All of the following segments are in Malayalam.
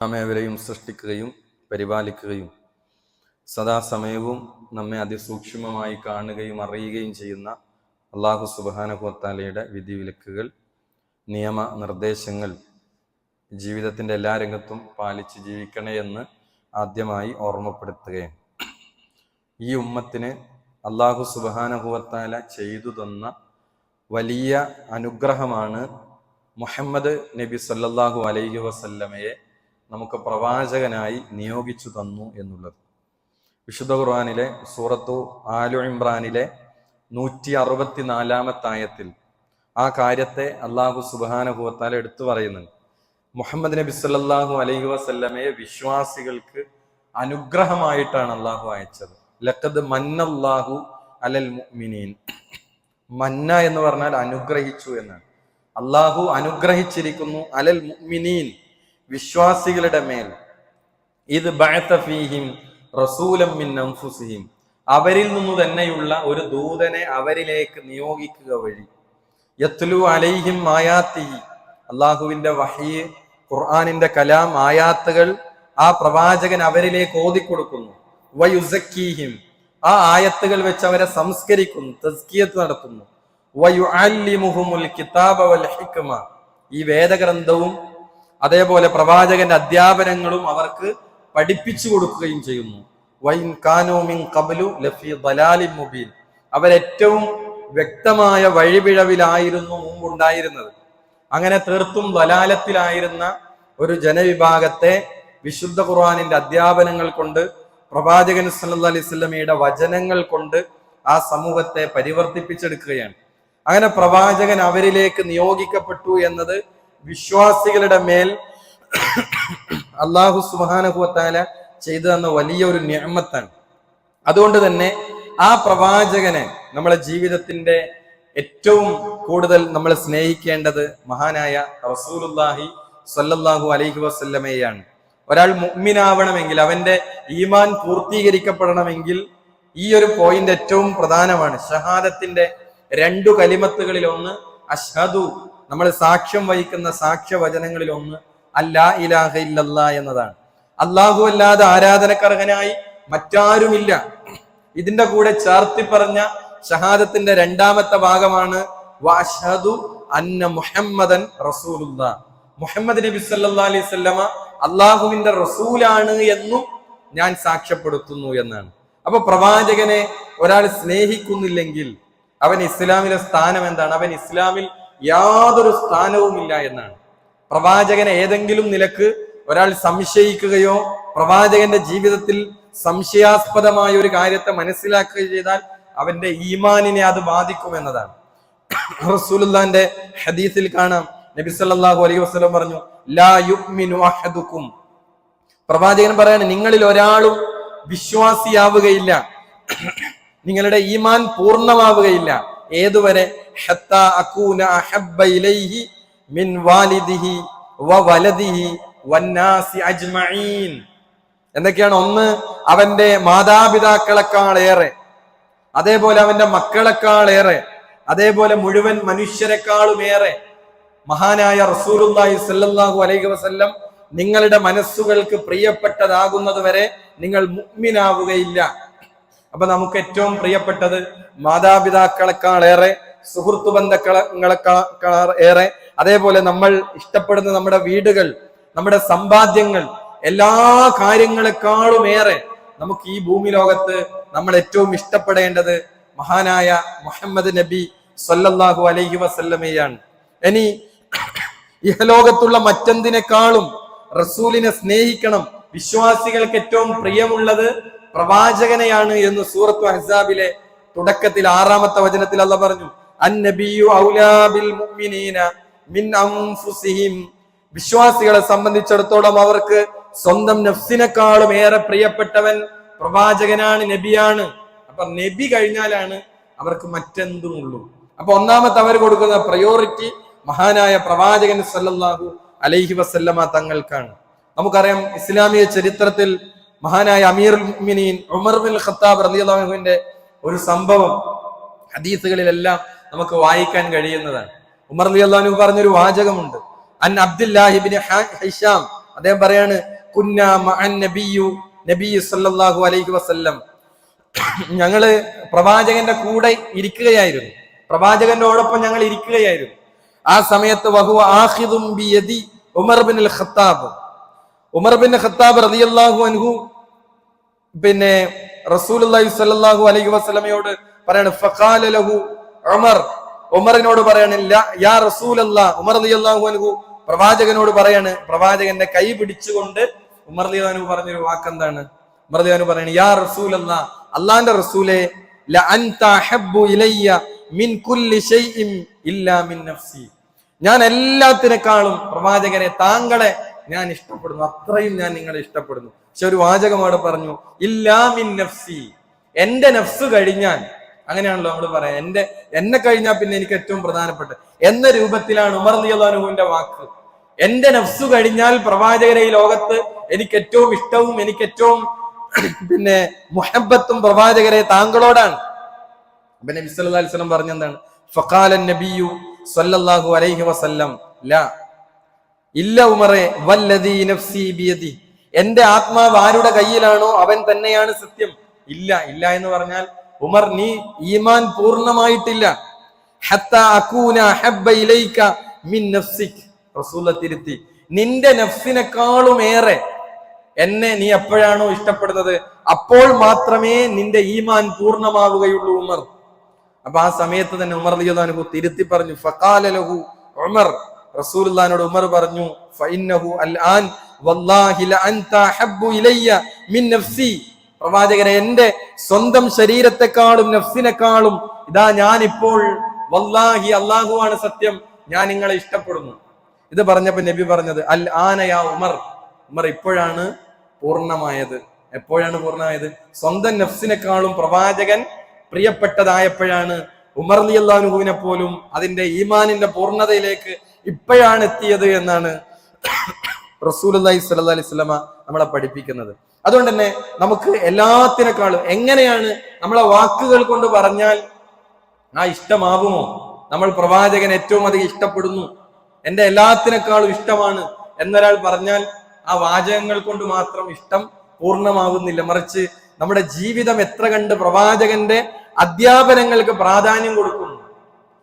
നാം ഏവരെയും സൃഷ്ടിക്കുകയും പരിപാലിക്കുകയും സദാസമയവും നമ്മെ അതിസൂക്ഷ്മമായി കാണുകയും അറിയുകയും ചെയ്യുന്ന അള്ളാഹു സുബ്ഹാനഹു വ തആലയുടെ വിധിവിലക്കുകൾ, നിയമ നിർദ്ദേശങ്ങൾ ജീവിതത്തിൻ്റെ എല്ലാ രംഗത്തും പാലിച്ച് ജീവിക്കണേ എന്ന് ആദ്യമായി ഓർമ്മപ്പെടുത്തുകയാണ്. ഈ ഉമ്മത്തിന് അള്ളാഹു സുബ്ഹാനഹു വ തആല ചെയ്തു തന്ന വലിയ അനുഗ്രഹമാണ് മുഹമ്മദ് നബി സല്ലല്ലാഹു അലൈഹി വസല്ലമയെ നമുക്ക് പ്രവാചകനായി നിയോഗിച്ചു തന്നു എന്നുള്ളത്. വിശുദ്ധ ഖുർആനിലെ സൂറത്തു ആലു ഇംറാനിലെ 164-ാമത്തെ ആയത്തിൽ ആ കാര്യത്തെ അള്ളാഹു സുബ്ഹാനഹു വ തആല എടുത്തു പറയുന്നുണ്ട്. മുഹമ്മദ് നബി സല്ലല്ലാഹു അലൈഹി വസല്ലമയെ വിശ്വാസികൾക്ക് അനുഗ്രഹമായിട്ടാണ് അള്ളാഹു അയച്ചത്. ലഖദ് മന്നല്ലാഹു അലൽ മുഅ്മിനീൻ. മന്ന എന്ന് പറഞ്ഞാൽ അനുഗ്രഹിച്ചു എന്നാണ്. അള്ളാഹു അനുഗ്രഹിച്ചിരിക്കുന്നു അലൽ മുഅ്മിനീൻ, വിശ്വാസികളുടെ മേൽ. ഇത് ബഅത ഫീഹിം റസൂലൻ മിൻ അൻഫുസിഹിം, അവരിൽ നിന്നു തന്നെയുള്ള ഒരു ദൂതനെ അവരിലേക്ക് നിയോഗിക്കുക വഴി. യത്ലു അലൈഹിം ആയാത്തിഹി, അള്ളാഹുവിന്റെ വഹീ, ഖുർആനിന്റെ കലാം, ആയാത്തുകൾ ആ പ്രവാചകൻ അവരിലേക്ക് ഓതിക്കൊടുക്കുന്നു. വയുസക്കീഹിം, ആ ആയത്തുകൾ വെച്ച് അവരെ സംസ്കരിക്കുന്നു, തസ്കിയത്ത് നടത്തുന്നു. വയുഅല്ലിമുഹുമുൽ കിതാബ വൽ ഹിക്മ, ഈ വേദഗ്രന്ഥവും അതേപോലെ പ്രവാചകന്റെ അധ്യാപനങ്ങളും അവർക്ക് പഠിപ്പിച്ചു കൊടുക്കുകയും ചെയ്യുന്നു. വൈൻ കാനൂ മിൻ ഖബ്ലു ലഫീ ദലാലിൻ മുബീൻ, അവരേറ്റവും വ്യക്തമായ വഴിപിഴവിലായിരുന്നു മുമ്പുണ്ടായിരുന്നത്. അങ്ങനെ തീർത്തും ദലാലത്തിലായിരുന്ന ഒരു ജനവിഭാഗത്തെ വിശുദ്ധ ഖുർആനിന്റെ അധ്യാപനങ്ങൾ കൊണ്ട്, പ്രവാചകൻ സല്ലല്ലാഹു അലൈഹി വസല്ലമയുടെ വചനങ്ങൾ കൊണ്ട് ആ സമൂഹത്തെ പരിവർത്തിപ്പിച്ചെടുക്കുകയാണ്. അങ്ങനെ പ്രവാചകൻ അവരിലേക്ക് നിയോഗിക്കപ്പെട്ടു എന്നത് വിശ്വാസികളുടെ മേൽ അല്ലാഹു സുബ്ഹാനഹു വ തആല ചെയ്തു തന്ന വലിയൊരു നിഅമത്താണ്. അതുകൊണ്ട് തന്നെ ആ പ്രവാചകനെ നമ്മളെ ജീവിതത്തിന്റെ ഏറ്റവും കൂടുതൽ നമ്മൾ സ്നേഹിക്കേണ്ടത് മഹാനായ റസൂലുള്ളാഹി സ്വല്ലല്ലാഹു അലൈഹി വസല്ലമയെയാണ്. ഒരാൾ മുഅ്മിനാവണമെങ്കിൽ, അവന്റെ ഈമാൻ പൂർത്തീകരിക്കപ്പെടണമെങ്കിൽ ഈ ഒരു പോയിന്റ് ഏറ്റവും പ്രധാനമാണ്. ഷഹാദത്തിന്റെ 2 കലിമത്തുകളിൽ ഒന്ന് അഷ്ഹദു, നമ്മൾ സാക്ഷ്യം വഹിക്കുന്ന സാക്ഷ്യവചനങ്ങളിൽ ഒന്ന് അല്ലാ ഇലാഹ ഇല്ലല്ലാ എന്നതാണ്. അല്ലാഹു അല്ലാതെ ആരാധനക്കർഹനായി മറ്റാരുമില്ല. ഇതിന്റെ കൂടെ ചേർത്തി പറഞ്ഞ ഷഹാദത്തിന്റെ 2ാമത്തെ ഭാഗമാണ് വഅഷ്ഹദു അന്ന മുഹമ്മദൻ റസൂലുള്ളാഹ്, മുഹമ്മദ് നബി സല്ലല്ലാഹു അലൈഹി വസല്ലമ അള്ളാഹുവിന്റെ റസൂലാണ് എന്നും ഞാൻ സാക്ഷ്യപ്പെടുത്തുന്നു എന്നാണ്. അപ്പൊ പ്രവാചകനെ ഒരാൾ സ്നേഹിക്കുന്നില്ലെങ്കിൽ അവൻ ഇസ്ലാമിലെ സ്ഥാനം എന്താണ്? അവൻ ഇസ്ലാമിൽ യാതൊരു സ്ഥാനവുമില്ല എന്നാണ്. പ്രവാചകനെ ഏതെങ്കിലും നിലക്ക് ഒരാൾ സംശയിക്കുകയോ പ്രവാചകന്റെ ജീവിതത്തിൽ സംശയാസ്പദമായ ഒരു കാര്യത്തെ മനസ്സിലാക്കുകയോ ചെയ്താൽ അവന്റെ ഈമാനിനെ അത് ബാധിക്കുമെന്നതാണ്. റസൂലുള്ളാഹിന്റെ ഹദീസിൽ കാണാം, നബി സല്ലല്ലാഹു അലൈഹി വസല്ലം പറഞ്ഞു, ലാ യുഅ്മിനു അഹദുക്കും, പ്രവാചകൻ പറയാണ്, നിങ്ങളിൽ ഒരാളും വിശ്വാസിയാവുകയില്ല, നിങ്ങളുടെ ഈമാൻ പൂർണ്ണമാവുകയില്ല. ഏതുവരെ? ഹത്താ അകൂന അഹബ്ബ ഇലൈഹി മിൻ വാലിദിഹി വ വലദിഹി വന്നാസി അജ്മഈൻ. എന്തൊക്കെയാണ്? ഒന്ന്, അവന്റെ മാതാപിതാക്കളെക്കാളേറെ, അതേപോലെ അവന്റെ മക്കളെക്കാളേറെ, അതേപോലെ മുഴുവൻ മനുഷ്യരെക്കാളുമേറെ മഹാനായ റസൂലുള്ളാഹി സ്വല്ലല്ലാഹു അലൈഹി വസല്ലം നിങ്ങളുടെ മനസ്സുകൾക്ക് പ്രിയപ്പെട്ടതാകുന്നത് വരെ നിങ്ങൾ മുഅ്മിനാവുകയില്ല. അപ്പൊ നമുക്ക് ഏറ്റവും പ്രിയപ്പെട്ടത് മാതാപിതാക്കളെക്കാളേറെ, സുഹൃത്തു ബന്ധങ്ങളെക്കാളേറെ, അതേപോലെ നമ്മൾ ഇഷ്ടപ്പെടുന്ന നമ്മുടെ വീടുകൾ, നമ്മുടെ സമ്പാദ്യങ്ങൾ, എല്ലാ കാര്യങ്ങളെക്കാളും ഏറെ നമുക്ക് ഈ ഭൂമി ലോകത്ത് നമ്മൾ ഏറ്റവും ഇഷ്ടപ്പെടേണ്ടത് മഹാനായ മുഹമ്മദ് നബി സ്വല്ലല്ലാഹു അലൈഹി വസല്ലമയാണ്. ഇനി ഇഹലോകത്തുള്ള മറ്റെന്തിനേക്കാളും റസൂലിനെ സ്നേഹിക്കണം. വിശ്വാസികൾക്ക് ഏറ്റവും പ്രിയമുള്ളത് പ്രവാചകനെയാണ് എന്ന് സൂറത്തു അഹ്സാബിലെ തുടക്കത്തിൽ 6ാമത്തെ വചനത്തിൽ അല്ലാഹു പറഞ്ഞു, അന്നബിയു ഔലാ ബിൽ മുഅ്മിനീന മിൻ അൻഫുസിഹിം, വിശ്വാസികളെ സംബന്ധിച്ചിടത്തോളം അവർക്ക് സ്വന്തം നഫ്സിനെക്കാളും ഏറെ പ്രിയപ്പെട്ടവൻ പ്രവാചകനാണ്, നബിയാണ്. അപ്പൊ നബി കഴിഞ്ഞാലാണ് അവർക്ക് മറ്റെന്തുമുള്ളൂ. അപ്പൊ ഒന്നാമത്തെ അവർ കൊടുക്കുന്ന പ്രയോറിറ്റി മഹാനായ പ്രവാചകൻ സല്ലല്ലാഹു അലൈഹി വസല്ലമ തങ്ങൾക്കാണ്. നമുക്കറിയാം, ഇസ്ലാമിക ചരിത്രത്തിൽ മഹാനായ അമീറുൽ മുഅ്മിനീൻ ഉമർ ബിൻ ഖത്താബ് റളിയല്ലാഹു അൻഹുവിന്റെ ഒരു സംഭവം ഹദീസുകളിലെല്ലാം നമുക്ക് വായിക്കാൻ കഴിയുന്നതാണ്. ഉമർ റളിയല്ലാഹു അൻഹു പറഞ്ഞൊരു വാചകമുണ്ട്, അൻ അബ്ദുല്ലാഹി ഇബ്നു ഹിശാം, അദ്ദേഹം പറയാണ്, കുന്നാ മഅൻ നബി സല്ലല്ലാഹു അലൈഹി വസല്ലം, ഞങ്ങള് പ്രവാചകന്റെ കൂടെ ഇരിക്കുകയായിരുന്നു, പ്രവാചകന്റോടൊപ്പം ഞങ്ങൾ ഇരിക്കുകയായിരുന്നു. ആ സമയത്ത് വഹുവ ആഖിദും ബിയദി Umar bin Khattab, Umar bin Khattab റളിയല്ലാഹു അൻഹു പിന്നെ റസൂലുള്ളാഹി സ്വല്ലല്ലാഹു അലൈഹി വസല്ലമയോട് പറയാണ്, ഫഖാല ലഹു ഉമർ, ഉമറിനോട് പറയാണ്, യാ റസൂലല്ലാഹ്, ഉമർ റളിയല്ലാഹു അൻഹു പ്രവാചകനോട് പറയാണ്, പ്രവാചകന്റെ കൈ പിടിച്ചുകൊണ്ട് ഉമർ റളിയല്ലാഹു അൻഹു പറഞ്ഞൊരു വാക്കെന്താണ്? ഉമർ റളിയല്ലാഹു അൻഹു പറയാണ്, യാ റസൂലല്ലാഹ്, അല്ലാഹുവിന്റെ റസൂലേ, ല അൻത അഹബ്ബു ഇലയ്യ മിൻ കുല്ലി ഷൈഇൻ ഇല്ലാ മിൻ നഫ്സി, ഞാൻ എല്ലാത്തിനേക്കാളും പ്രവാചകനെ താങ്കളെ ഞാൻ ഇഷ്ടപ്പെടുന്നു, അത്രയും ഞാൻ നിങ്ങളെ ഇഷ്ടപ്പെടുന്നു. പക്ഷെ ഒരു വാചകം അവിടെ പറഞ്ഞു, ഇല്ലാ മിൻ നഫ്സി, എന്റെ നഫ്സ് കഴിഞ്ഞാൽ. അങ്ങനെയാണല്ലോ നമ്മൾ പറയാം, എന്നെ കഴിഞ്ഞാൽ പിന്നെ എനിക്ക് ഏറ്റവും പ്രധാനപ്പെട്ട എന്ന രൂപത്തിലാണ് ഉമർ റളിയല്ലാഹു അൻഹുവിന്റെ വാക്ക്. എന്റെ നഫ്സ് കഴിഞ്ഞാൽ പ്രവാചകരെ ഈ ലോകത്ത് എനിക്ക് ഏറ്റവും ഇഷ്ടവും എനിക്ക് ഏറ്റവും പിന്നെ മുഹബ്ബത്തും പ്രവാചകരെ താങ്കളോടാണ്. അപ്പൊ നബി സല്ലല്ലാഹു അലൈഹി വസല്ലം പറഞ്ഞെന്താണ്? ഫഖാല നബിയു സല്ലല്ലാഹു അലൈഹി വസല്ലം, ലാ, ഇല്ല ഉമറേ, വല്ലദീ നഫ്സി ബിയദി, എന്റെ ആത്മാവ് ആരുടെ കയ്യിലാണോ അവൻ തന്നെയാണ് സത്യം. ഇല്ല, ഇല്ല എന്ന് പറഞ്ഞാൽ ഉമർ, നീ ഈമാൻ പൂർണ്ണമായിട്ടില്ല. ഹത്താ അകൂന അഹബ്ബ ഇലൈക മിൻ നഫ്സിക്, റസൂലുള്ളാഹി തിരുത്തി, നിന്റെ നഫ്സിനെക്കാളും ഏറെ എന്നെ നീ എപ്പോഴാണോ ഇഷ്ടപ്പെടുന്നത് അപ്പോൾ മാത്രമേ നിന്റെ ഈമാൻ പൂർണ്ണമാവുകയുള്ളൂ ഉമർ. അപ്പൊ ആ സമയത്ത് തന്നെ ഉമർ റളിയല്ലാഹു അൻഹു തിരുത്തി പറഞ്ഞു, ഫഖാല ലഹു ഉമർ, റസൂലുള്ളാഹിനോട് ഉമർ പറഞ്ഞു, ഫഇന്നഹു അൽആൻ വല്ലാഹി ല അൻത അഹബ്ബു ഇലയ്യ മിൻ നഫ്സി, പ്രവാചകരെ, എന്റെ സ്വന്തം ശരീരത്തെക്കാളും നഫ്സിനെക്കാളും ഇതാ ഞാനിപ്പോൾ, വല്ലാഹി, അല്ലാഹുവാണ് സത്യം, ഞാൻ നിങ്ങളെ ഇഷ്ടപ്പെടുന്നു. ഇത് പറഞ്ഞപ്പോ നബി പറഞ്ഞത്, അൽ ആന യാ ഉമർ, ഉമർ ഇപ്പോഴാണ് പൂർണ്ണമായത്. എപ്പോഴാണ് പൂർണ്ണമായത്? സ്വന്തം നഫ്സിനെക്കാളും പ്രവാചകൻ പ്രിയപ്പെട്ടതായപ്പോഴാണ്. ഉമർ റളിയല്ലാഹു അൻഹുവിനെ പോലും അതിന്റെ ഈമാനിന്റെ പൂർണ്ണതയിലേക്ക് ഇപ്പോഴാണ് എത്തിയത് എന്നാണ് റസൂലുള്ളാഹി സ്വല്ലല്ലാഹു അലൈഹി വസല്ലമ നമ്മളെ പഠിപ്പിക്കുന്നത്. അതുകൊണ്ട് തന്നെ നമുക്ക് എല്ലാത്തിനേക്കാളും എങ്ങനെയാണ് നമ്മളെ വാക്കുകൾ കൊണ്ട് പറഞ്ഞാൽ ആ ഇഷ്ടമാകുമോ? നമ്മൾ പ്രവാചകൻ ഏറ്റവും അധികം ഇഷ്ടപ്പെടുന്നു, എന്റെ എല്ലാത്തിനേക്കാളും ഇഷ്ടമാണ് എന്നൊരാൾ പറഞ്ഞാൽ ആ വാചകങ്ങൾ കൊണ്ട് മാത്രം ഇഷ്ടം പൂർണ്ണമാകുന്നില്ല. മറിച്ച് നമ്മുടെ ജീവിതം എത്ര കണ്ട് പ്രവാചകന്റെ അധ്യാപനങ്ങൾക്ക് പ്രാധാന്യം കൊടുക്കുന്നു.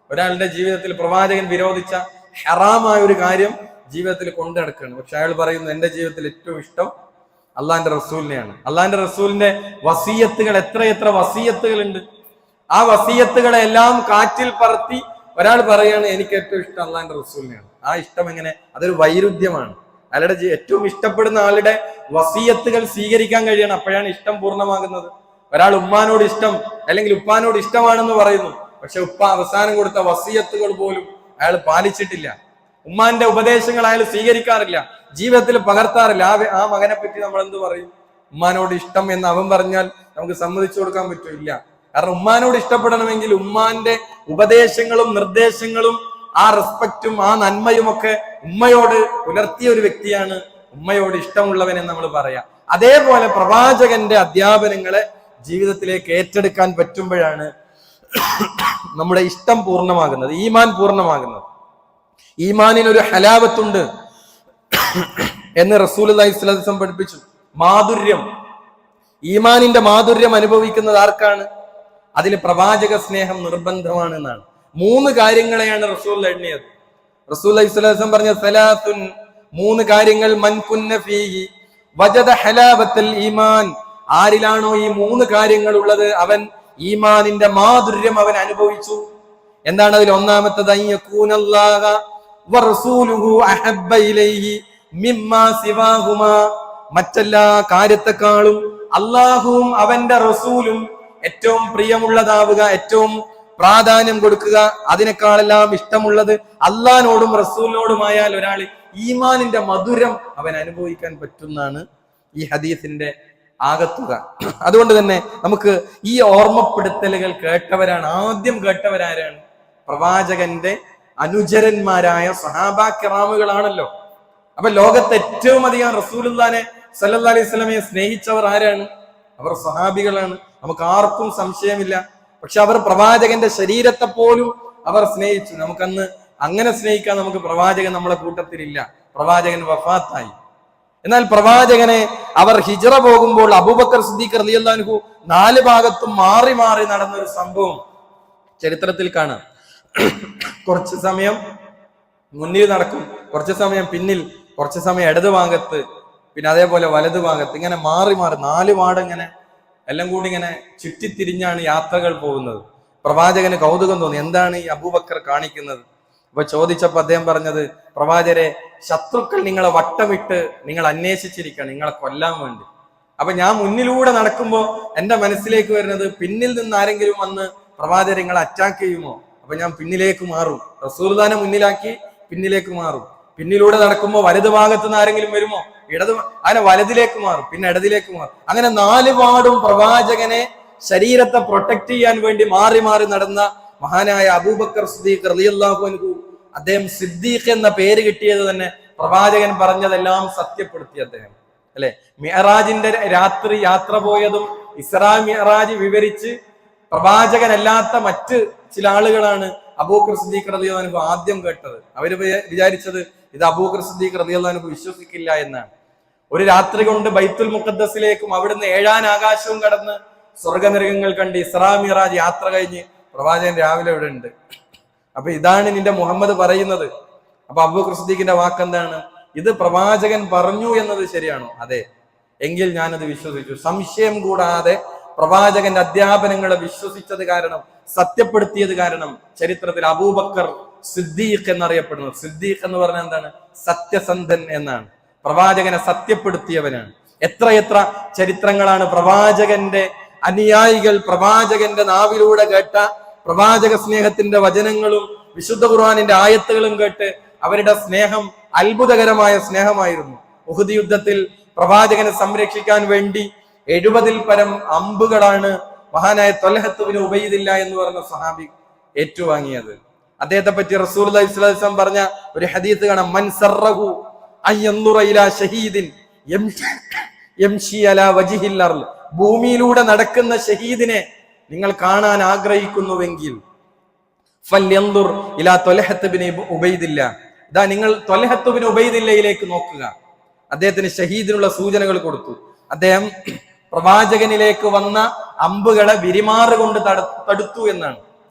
ഒരാളുടെ ജീവിതത്തിൽ പ്രവാചകൻ വിരോധിച്ച ഹറാമായ ഒരു കാര്യം ജീവിതത്തിൽ കൊണ്ടു നടക്കുകയാണ്. പക്ഷെ അയാൾ പറയുന്നു, എന്റെ ജീവിതത്തിൽ ഏറ്റവും ഇഷ്ടം അള്ളാഹിന്റെ റസൂലിനെയാണ്. അള്ളാഹിന്റെ റസൂലിന്റെ വസീയത്തുകൾ എത്രയെത്ര വസീയത്തുകളുണ്ട്. ആ വസീയത്തുകളെ എല്ലാം കാറ്റിൽ പറത്തി ഒരാൾ പറയാണ്, എനിക്ക് ഏറ്റവും ഇഷ്ടം അള്ളാഹിന്റെ റസൂലിനെയാണ്. ആ ഇഷ്ടം എങ്ങനെ? അതൊരു വൈരുദ്ധ്യമാണ്. അയാളുടെ ഏറ്റവും ഇഷ്ടപ്പെടുന്ന ആളുടെ വസീയത്തുകൾ സ്വീകരിക്കാൻ കഴിയണം, അപ്പോഴാണ് ഇഷ്ടം പൂർണ്ണമാകുന്നത്. ഒരാൾ ഉമ്മാനോട് ഇഷ്ടം അല്ലെങ്കിൽ ഉപ്പാനോട് ഇഷ്ടമാണെന്ന് പറയുന്നു, പക്ഷെ ഉപ്പ അവസാനം കൊടുത്ത വസീയത്തുകൾ പോലും അയാൾ പാലിച്ചിട്ടില്ല. ഉമ്മാന്റെ ഉപദേശങ്ങൾ അയാൾ സ്വീകരിക്കാറില്ല, ജീവിതത്തിൽ പകർത്താറില്ല. ആ മകനെ പറ്റി നമ്മൾ എന്ത് പറയും? ഉമ്മാനോട് ഇഷ്ടം എന്ന് അവൻ പറഞ്ഞാൽ നമുക്ക് സമ്മതിച്ചു കൊടുക്കാൻ പറ്റില്ല. കാരണം ഉമ്മാനോട് ഇഷ്ടപ്പെടണമെങ്കിൽ ഉമ്മാന്റെ ഉപദേശങ്ങളും നിർദ്ദേശങ്ങളും ആ റെസ്പെക്റ്റും ആ നന്മയും ഒക്കെ ഉമ്മയോട് പുലർത്തിയ ഒരു വ്യക്തിയാണ് ഉമ്മയോട് ഇഷ്ടമുള്ളവൻ എന്ന് നമ്മൾ പറയാം. അതേപോലെ പ്രവാചകന്റെ അധ്യാപനങ്ങളെ ജീവിതത്തിലേക്ക് ഏറ്റെടുക്കാൻ പറ്റുമ്പോഴാണ് നമ്മുടെ ഇഷ്ടം പൂർണ്ണമാകുന്നത്, ഈമാൻ പൂർണ്ണമാകുന്നത്. ഈമാനിനൊരു ഹലാവത്തുണ്ട് എന്ന് റസൂലുള്ളാഹി സ്വല്ലല്ലാഹു അലൈഹി വസല്ലം പഠിപ്പിച്ചു. മാധുര്യം, ഈമാനിന്റെ മാധുര്യം അനുഭവിക്കുന്നത് ആർക്കാണ്? അതിൽ പ്രവാചക സ്നേഹം നിർബന്ധമാണ് എന്നാണ്. 3 കാര്യങ്ങളെയാണ് റസൂൽ എണ്ണിയത്. റസൂലുള്ളാഹി സ്വല്ലല്ലാഹു അലൈഹി വസല്ലം പറഞ്ഞ സലാത്തുൻ, 3 കാര്യങ്ങൾ, മൻ കുന്ന ഫീഹി വജദ ഹലാവത്തൽ ഈമാൻ, ആരിലാണോ ഈ 3 കാര്യങ്ങൾ ഉള്ളത് അവൻ ഈമാനിന്റെ മാധുര്യം അവൻ അനുഭവിച്ചു. എന്താണ് അതിൽ ഒന്നാമത്തത്? അയ്യകൂനല്ലാഹ വറസൂലുഹു അഹബ്ബ ഇലൈഹി മിമ്മാ സിവാഹുമാ, മറ്റെല്ലാ കാര്യത്തെക്കാളും അല്ലാഹുവും അവന്റെ റസൂലും ഏറ്റവും പ്രിയമുള്ളതാവുക, ഏറ്റവും പ്രാധാന്യം കൊടുക്കുക, അതിനേക്കാളെല്ലാം ഇഷ്ടമുള്ളത് അള്ളാഹിനോടും റസൂലിനോടുമായാൽ ഒരാൾ ഈമാനിന്റെ മധുരം അവൻ അനുഭവിക്കാൻ പറ്റുന്നതാണ് ഈ ഹദീസിന്റെ ആകത്തുക. അതുകൊണ്ട് തന്നെ നമുക്ക് ഈ ഓർമ്മപ്പെടുത്തലുകൾ ആദ്യം കേട്ടവരാരാണ്? പ്രവാചകന്റെ അനുചരന്മാരായ സഹാബാ കിറാമുകളാണല്ലോ. അപ്പൊ ലോകത്ത് ഏറ്റവും അധികം റസൂലുള്ളാഹിനെ സല്ലല്ലാഹു അലൈഹി വസല്ലമയെ സ്നേഹിച്ചവർ ആരാണ്? അവർ സഹാബികളാണ്. നമുക്ക് ആർക്കും സംശയമില്ല. പക്ഷെ അവർ പ്രവാചകന്റെ ശരീരത്തെ പോലും അവർ സ്നേഹിച്ചു. നമുക്കന്ന് അങ്ങനെ സ്നേഹിക്കാൻ നമുക്ക് പ്രവാചകൻ നമ്മളെ കൂട്ടത്തിലില്ല. പ്രവാചകൻ വഫാത്തായി. എന്നാൽ പ്രവാചകനെ അവർ ഹിജ്റ പോകുമ്പോൾ അബൂബക്കർ സിദ്ദീഖ് റളിയല്ലാഹു അൻഹു 4 ഭാഗത്തും മാറി മാറി നടന്ന ഒരു സംഭവം ചരിത്രത്തിൽ കാണാം. കുറച്ച് സമയം മുന്നിൽ നടക്കും, കുറച്ച് സമയം പിന്നിൽ, കുറച്ച് സമയം ഇടത് ഭാഗത്ത്, പിന്നെ അതേപോലെ വലതു ഭാഗത്ത്, ഇങ്ങനെ മാറി മാറി 4 വാർഡ് ഇങ്ങനെ എല്ലാം കൂടി ഇങ്ങനെ ചുറ്റിത്തിരിഞ്ഞാണ് യാത്രകൾ പോകുന്നത്. പ്രവാചകന് കൗതുകം തോന്നി, എന്താണ് ഈ അബൂബക്കർ കാണിക്കുന്നത്? അപ്പൊ ചോദിച്ചപ്പോ അദ്ദേഹം പറഞ്ഞത്, പ്രവാചകരെ, ശത്രുക്കൾ നിങ്ങളെ വട്ടമിട്ട് നിങ്ങൾ അന്വേഷിച്ചിരിക്കുകയാണ് നിങ്ങളെ കൊല്ലാൻ വേണ്ടി. അപ്പൊ ഞാൻ മുന്നിലൂടെ നടക്കുമ്പോ എന്റെ മനസ്സിലേക്ക് വരുന്നത്, പിന്നിൽ നിന്ന് ആരെങ്കിലും വന്ന് പ്രവാചകരെ നിങ്ങളെ അറ്റാക്ക് ചെയ്യുമോ? അപ്പൊ ഞാൻ പിന്നിലേക്ക് മാറും, റസൂലുള്ളാഹിനെ മുന്നിലാക്കി പിന്നിലേക്ക് മാറും. പിന്നിലൂടെ നടക്കുമ്പോ വലതു ഭാഗത്ത് നിന്ന് ആരെങ്കിലും വരുമോ? അങ്ങനെ വലതിലേക്ക് മാറും, പിന്നെ ഇടതിലേക്ക് മാറും. അങ്ങനെ 4 വാർഡും പ്രവാചകനെ ശരീരത്തെ പ്രൊട്ടക്ട് ചെയ്യാൻ വേണ്ടി മാറി മാറി നടന്ന മഹാനായ അബൂബക്കർ സിദ്ദീഖ് റളിയല്ലാഹു അൻഹു, അദ്ദേഹം സിദ്ദീഖ് എന്ന പേര് കിട്ടിയത് തന്നെ പ്രവാചകൻ പറഞ്ഞതെല്ലാം സത്യപ്പെടുത്തി അദ്ദേഹം, അല്ലെ? മിഅറാജിന്റെ രാത്രി യാത്ര പോയതും ഇസ്രാ മിഅറാജ് വിവരിച്ച് പ്രവാചകനല്ലാത്ത മറ്റ് ചില ആളുകളാണ് അബൂബക്കർ സിദ്ദീഖ് റളിയല്ലാഹു അൻഹു ആദ്യം കേട്ടത്. അവര് വിചാരിച്ചത് ഇത് അബൂബക്കർ സിദ്ദീഖ് റളിയല്ലാഹു അൻഹു വിശ്വസിക്കില്ല എന്നാണ്. ഒരു രാത്രി കൊണ്ട് ബൈത്തുൽ മുഖദ്ദസിലേക്കും അവിടുന്ന് 7-ാം ആകാശവും കടന്ന് സ്വർഗനരകങ്ങൾ കണ്ട് ഇസ്രാ മിഅറാജ് യാത്ര കഴിഞ്ഞ് പ്രവാചകൻ രാവിലെ ഇവിടെ ഉണ്ട്. അപ്പൊ ഇതാണ് നിന്റെ മുഹമ്മദ് പറയുന്നത്. അപ്പൊ അബൂബക്കർ സിദ്ദീഖിന്റെ വാക്കെന്താണ്? ഇത് പ്രവാചകൻ പറഞ്ഞു എന്നത് ശരിയാണോ? അതെ, എങ്കിൽ ഞാനത് വിശ്വസിച്ചു. സംശയം കൂടാതെ പ്രവാചകന്റെ അധ്യാപനങ്ങളെ വിശ്വസിച്ചത് കാരണം, സത്യപ്പെടുത്തിയത് കാരണം ചരിത്രത്തിൽ അബൂബക്കർ സിദ്ദീഖ് എന്നറിയപ്പെടുന്നു. സിദ്ദീഖ് എന്ന് പറഞ്ഞാൽ എന്താണ്? സത്യസന്ധൻ എന്നാണ്. പ്രവാചകനെ സത്യപ്പെടുത്തിയവനാണ്. എത്രയെത്ര ചരിത്രങ്ങളാണ് പ്രവാചകന്റെ അനുയായികൾ പ്രവാചകന്റെ നാവിലൂടെ കേട്ട പ്രവാചക സ്നേഹത്തിന്റെ വചനങ്ങളും വിശുദ്ധ ഖുർആനിന്റെ ആയത്തുകളും കേട്ട് അവരുടെ സ്നേഹം അത്ഭുതകരമായ സ്നേഹമായിരുന്നു. ഉഹുദ് യുദ്ധത്തിൽ പ്രവാചകനെ സംരക്ഷിക്കാൻ വേണ്ടി 70-ൽ പരം അമ്പുകളാണ് മഹാനായ ത്വൽഹത്ത് ബിൻ ഉബൈദില്ല എന്ന് പറഞ്ഞ സഹാബി ഏറ്റുവാങ്ങിയത്. അദ്ദേഹത്തെ പറ്റി റസൂലുള്ളാഹി സ്വല്ലല്ലാഹു അലൈഹി വസല്ലം പറഞ്ഞ ഒരു ഹദീസ് കാണാം, മൻ സറഹു അയ്യൻദുറ ഇലാ ഷഹീദിൻ യംശി അലാ വജ്ഹിൽ അർള്. ഭൂമിയിലൂടെ നടക്കുന്ന ഷഹീദിനെ നിങ്ങൾ കാണാൻ ആഗ്രഹിക്കുന്നുവെങ്കിൽ ഫൽയൻദുർ ഇലാ ത്വൽഹത്ത് ബിൻ ഉബൈദില്ല. ഇതാ നിങ്ങൾ ത്വൽഹത്ത് ബിൻ ഉബൈദില്ലയിലേക്ക് നോക്കുക. അദ്ദേഹത്തിന് ഷഹീദിനുള്ള സൂചനകൾ കൊടുത്തു. അദ്ദേഹം പ്രവാചകനിലേക്ക് വന്ന അമ്പുകളെ വിരിമാറുകൊണ്ട് തടുത്തു എന്നാണ്.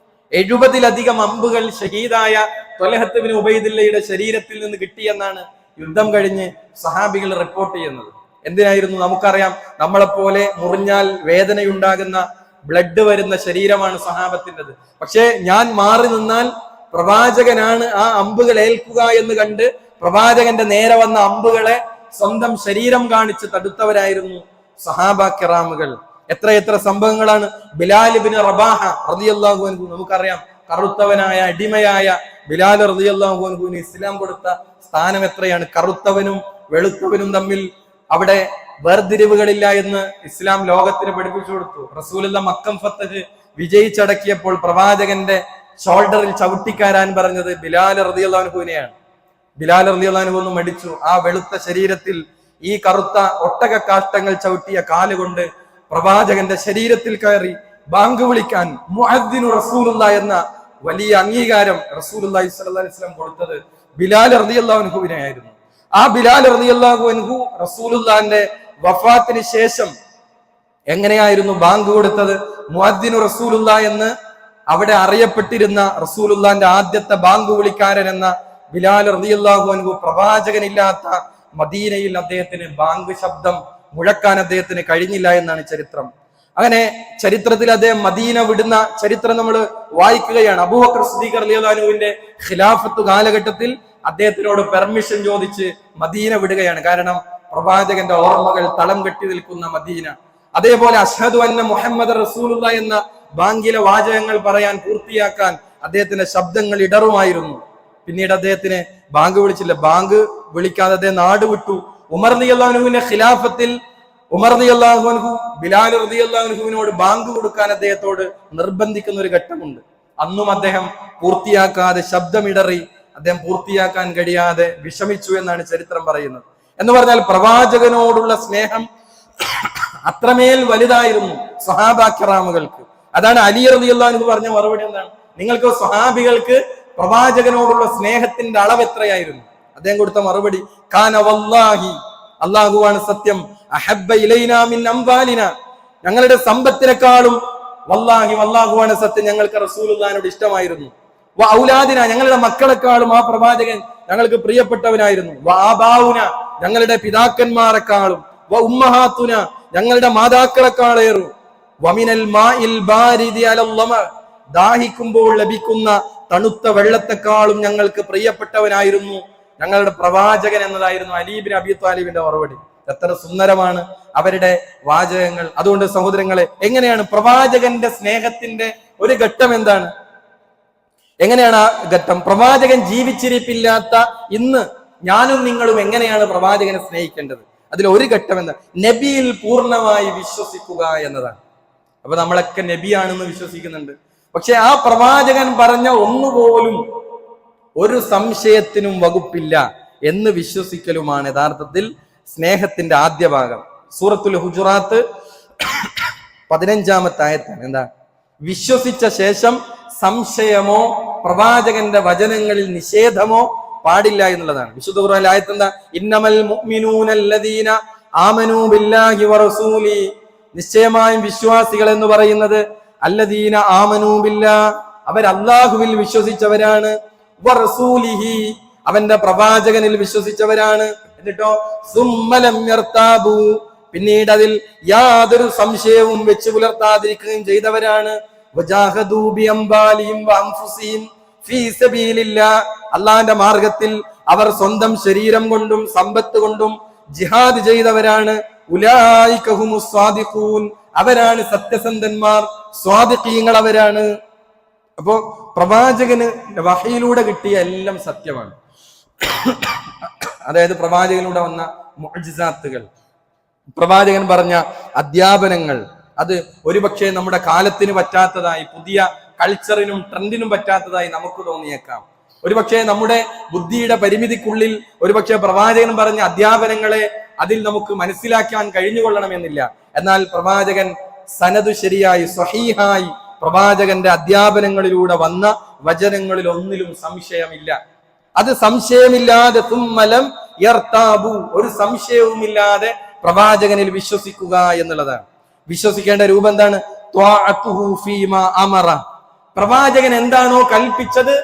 70-ലധികം അമ്പുകൾ ഷഹീദായ ത്വൽഹത്ത് ബിൻ ഉബൈദില്ലയുടെ ശരീരത്തിൽ നിന്ന് കിട്ടിയെന്നാണ് യുദ്ധം കഴിഞ്ഞ് സഹാബികൾ റിപ്പോർട്ട് ചെയ്യുന്നത്. എന്തിനായിരുന്നു? നമുക്കറിയാം, നമ്മളെപ്പോലെ മുറിഞ്ഞാൽ വേദനയുണ്ടാകുന്ന, ബ്ലഡ് വരുന്ന ശരീരമാണ് സഹാബത്തിൻ്റെത്. പക്ഷെ ഞാൻ മാറി നിന്നാൽ പ്രവാചകനാണ് ആ അമ്പുകൾ ഏൽക്കുക എന്ന് കണ്ട് പ്രവാചകന്റെ നേരെ വന്ന അമ്പുകളെ സ്വന്തം ശരീരം കാണിച്ച് തടുത്തവരായിരുന്നു സഹാബ കിറാമുകൾ. എത്രയെത്ര സംഭവങ്ങളാണ്. ബിലാൽ ഇബ്നു റബാഹ റളിയല്ലാഹു അൻഹു, നമുക്കറിയാം, കറുത്തവനായ അടിമയായ ബിലാൽ റളിയല്ലാഹു അൻഹുവിന് ഇസ്ലാം കൊടുത്ത സ്ഥാനം എത്രയാണ്. കറുത്തവനും വെളുത്തവനും തമ്മിൽ അവിടെ വേർതിരിവുകളില്ല എന്ന് ഇസ്ലാം ലോകത്തിന് പഠിപ്പിച്ചു കൊടുത്തു. റസൂലുള്ള മക്കം ഫത്തഹ് വിജയിച്ചടക്കിയപ്പോൾ പ്രവാചകന്റെ ഷോൾഡറിൽ ചവിട്ടിക്കാരാൻ പറഞ്ഞത് ബിലാൽ റളിയല്ലാഹു അൻഹുവിനെയാണ്. ബിലാൽ റളിയല്ലാഹു അൻഹു ഒന്ന് മടിച്ചു. ആ വെളുത്ത ശരീരത്തിൽ ഈ കറുത്ത ഒട്ടക കാഷ്ടങ്ങൾ ചവിട്ടിയ കാലുകൊണ്ട് പ്രവാചകന്റെ ശരീരത്തിൽ കയറി ബാങ്ക് വിളിക്കാൻ മുഅദ്ദിനു റസൂലുള്ളാഹി എന്ന വലിയ അംഗീകാരം റസൂലുള്ളാഹി സ്വല്ലല്ലാഹു അലൈഹി വസല്ലം കൊടുത്തത് ബിലാൽ റളിയല്ലാഹു അൻഹുവിനെയായിരുന്നു. ആ ബിലാൽ റളിയല്ലാഹു അൻഹു റസൂലുള്ളാഹിന്റെ വഫാത്തിന് ശേഷം എങ്ങനെയായിരുന്നു ബാങ്ക് കൊടുത്തത്? മുഅദ്ദിനു റസൂലുള്ളാഹി എന്ന് അവിടെ അറിയപ്പെട്ടിരുന്ന റസൂലുള്ളാഹിന്റെ ആദ്യത്തെ ബാങ്ക് വിളിക്കാരൻ എന്ന ബിലാൽ റളിയല്ലാഹു അൻഹു പ്രവാചകനില്ലാത്ത മദീനയിൽ അദ്ദേഹത്തിന് ബാങ്ക് ശബ്ദം മുഴക്കാൻ അദ്ദേഹത്തിന് കഴിഞ്ഞില്ല എന്നാണ് ചരിത്രം. അങ്ങനെ ചരിത്രത്തിൽ അദ്ദേഹം മദീന വിടുന്ന ചരിത്രം നമ്മൾ വായിക്കുകയാണ്. അബൂബക്കർ സിദ്ദീഖ് റളിയല്ലാഹു അൻഹുവിന്റെ ഖിലാഫത്ത് കാലഘട്ടത്തിൽ അദ്ദേഹത്തിനോട് പെർമിഷൻ ചോദിച്ച് മദീന വിടുകയാണ്. കാരണം പ്രവാചകന്റെ ഓർമ്മകൾ തളം കെട്ടി നിൽക്കുന്ന മദീന. അതേപോലെ അഷ്ഹദു അന്ന മുഹമ്മദ് റസൂലുള്ളാഹി എന്ന ബാങ്കിലെ വാചകങ്ങൾ പറയാൻ പൂർത്തിയാക്കാൻ അദ്ദേഹത്തിന്റെ ശബ്ദങ്ങൾ ഇടറുമായിരുന്നു. പിന്നീട് അദ്ദേഹത്തിന് ബാങ്ക് വിളിച്ചില്ല. ബാങ്ക് വിളിക്കാതെ അദ്ദേഹം നാട് വിട്ടു. ഉമർ റളിയല്ലാഹു അൻഹുവിന്റെ ഖിലാഫത്തിൽ ഉമർ റളിയല്ലാഹു അൻഹു ബിലാൽ റളിയല്ലാഹു അൻഹുവിനോട് ബാങ്ക് കൊടുക്കാൻ അദ്ദേഹത്തോട് നിർബന്ധിക്കുന്ന ഒരു ഘട്ടമുണ്ട്. അന്നും അദ്ദേഹം പൂർത്തിയാക്കാതെ, ശബ്ദമിടറി അദ്ദേഹം പൂർത്തിയാക്കാൻ കഴിയാതെ വിഷമിച്ചു എന്നാണ് ചരിത്രം പറയുന്നത്. എന്ന് പറഞ്ഞാൽ പ്രവാചകനോടുള്ള സ്നേഹം അത്രമേൽ വലുതായിരുന്നു സ്വഹാബാ കിറാമുകൾക്ക്. അതാണ് അലി റളിയല്ലാഹു അൻഹു പറഞ്ഞ മറുപടി. എന്താണ്? നിങ്ങൾക്ക് സ്വഹാബികൾക്ക് പ്രവാചകനോടുള്ള സ്നേഹത്തിന്റെ അളവ് എത്രയായിരുന്നു? അദ്ദേഹം കൊടുത്ത മറുപടി, കാന വല്ലാഹി അള്ളാഹുവാണ് സത്യം. അഹബ്ബ ഇലൈനാ മിൻ അംവാലിന, ഞങ്ങളുടെ സമ്പത്തിനെക്കാളും വല്ലാഹി അല്ലാഹുവാണ് സത്യം, ഞങ്ങൾക്ക് റസൂലുള്ളാഹിനോട് ഇഷ്ടമായിരുന്നു. വ ഔലാദിന, ഞങ്ങളുടെ മക്കളെക്കാളും ആ പ്രവാചകൻ ഞങ്ങൾക്ക് പ്രിയപ്പെട്ടവനായിരുന്നു. വ ആബാഉന, ഞങ്ങളുടെ പിതാക്കന്മാരെക്കാളും. വ ഉമ്മഹാത്തുന, ഞങ്ങളുടെ മാതാക്കളെക്കാളേറും. വമിനൽ മാഇൽ ബാരിദി അലൽ ലമ, ദാഹിക്കുമ്പോൾ ലഭിക്കുന്ന തണുത്ത വെള്ളത്തെക്കാളും ഞങ്ങൾക്ക് പ്രിയപ്പെട്ടവനായിരുന്നു ഞങ്ങളുടെ പ്രവാചകൻ എന്നതായിരുന്നു അലി ഇബ്നു അബീ ത്വാലിബിന്റെ മറുപടി. എത്ര സുന്ദരമാണ് അവരുടെ വാചകങ്ങൾ. അതുകൊണ്ട് സഹോദരങ്ങളെ, എങ്ങനെയാണ് പ്രവാചകന്റെ സ്നേഹത്തിന്റെ ഒരു ഘട്ടം എന്താണ്? എങ്ങനെയാണ് ആ ഘട്ടം? പ്രവാചകൻ ജീവിച്ചിരിപ്പില്ലാത്ത ഇന്ന് ഞാനും നിങ്ങളും എങ്ങനെയാണ് പ്രവാചകനെ സ്നേഹിക്കേണ്ടത്? അതിൽ ഒരു ഘട്ടം എന്താ? നബിയിൽ പൂർണ്ണമായി വിശ്വസിക്കുക എന്നതാണ്. അപ്പൊ നമ്മളൊക്കെ നബിയാണെന്ന് വിശ്വസിക്കുന്നുണ്ട്. പക്ഷെ ആ പ്രവാചകൻ പറഞ്ഞ ഒന്നുപോലും ഒരു സംശയത്തിനും വകുപ്പില്ല എന്ന് വിശ്വസിക്കലുമാണ് യഥാർത്ഥത്തിൽ സ്നേഹത്തിന്റെ ആദ്യ ഭാഗം. സൂറത്തുൽ ഹുജുറാത്ത് 15-ാമത്തെ ആയത്താണ്. എന്താ? വിശ്വസിച്ച ശേഷം സംശയമോ പ്രവാചകന്റെ വചനങ്ങളിൽ നിഷേധമോ പാടില്ല എന്നുള്ളതാണ്. വിശുദ്ധ ഖുർആനിലെ ആയത്ത് എന്താ? ഇന്നമൽ മുഅ്മിനൂനല്ലദീന ആമനൂ ബില്ലാഹി വറസൂലി, നിശ്ചയമായും വിശ്വാസികൾ എന്ന് പറയുന്നത് അല്ലദീന ആമനൂ ബില്ലാഹ്, അവർ അല്ലാഹുവിൽ വിശ്വസിച്ചവരാണ്. വറസൂലിഹി, അവന്റെ പ്രവാചകനിൽ വിശ്വസിച്ചവരാണ്. എന്നിട്ടോ സുമ്മലം യർതാബു, പിന്നീട് അതിൽ യാതൊരു സംശയവും വെച്ച് പുലർത്താതിരിക്കുകയും ചെയ്തവരാണ്. വജാഹദൂ ബിഅംബാലിഹിം വഅൻഫുസിഹിം ഫീ സബീലില്ലാഹ്, അല്ലാഹുവിന്റെ മാർഗത്തിൽ അവർ സ്വന്തം ശരീരം കൊണ്ടും സമ്പത്ത് കൊണ്ടും ജിഹാദ് ചെയ്തവരാണ്. ഉലൈക ഹുമുസ് സ്വാദിഖൂൻ, അവരാണ് സത്യസന്ധന്മാർ, സ്വാദിഖീങ്ങൾ അവരാണ്. അപ്പോ പ്രവാചകന് വഹയിലൂടെ കിട്ടിയ എല്ലാം സത്യമാണ്. അതായത് പ്രവാചകനിലൂടെ വന്ന മുഅ്ജിസാത്തുകൾ, പ്രവാചകൻ പറഞ്ഞ അധ്യാപനങ്ങൾ, അത് ഒരുപക്ഷെ നമ്മുടെ കാലത്തിന് പറ്റാത്തതായി, പുതിയ കൾച്ചറിനും ട്രെൻഡിനും പറ്റാത്തതായി നമുക്ക് തോന്നിയേക്കാം. ഒരുപക്ഷെ നമ്മുടെ ബുദ്ധിയുടെ പരിമിതിക്കുള്ളിൽ ഒരുപക്ഷെ പ്രവാചകൻ പറഞ്ഞ അധ്യാപനങ്ങളെ അതിൽ നമുക്ക് മനസ്സിലാക്കാൻ കഴിഞ്ഞുകൊള്ളണമെന്നില്ല. എന്നാൽ പ്രവാചകൻ സനദ് ശരിയായി സ്വഹീഹായി പ്രവാചകന്റെ അധ്യാപനങ്ങളിലൂടെ വന്ന വചനങ്ങളിൽ ഒന്നിലും സംശയമില്ല. അത് സംശയമില്ലാതെ തുമ്മലം യർതാബു, ഒരു സംശയവുമില്ലാതെ പ്രവാചകനിൽ വിശ്വസിക്കുക എന്നുള്ളതാണ്. വിശ്വസിക്കേണ്ട രൂപം എന്താണ്? ത്വാഅതുഹു ഫീമാ അമറ, പ്രവാചകൻ എന്താണോ കൽപ്പിച്ചത്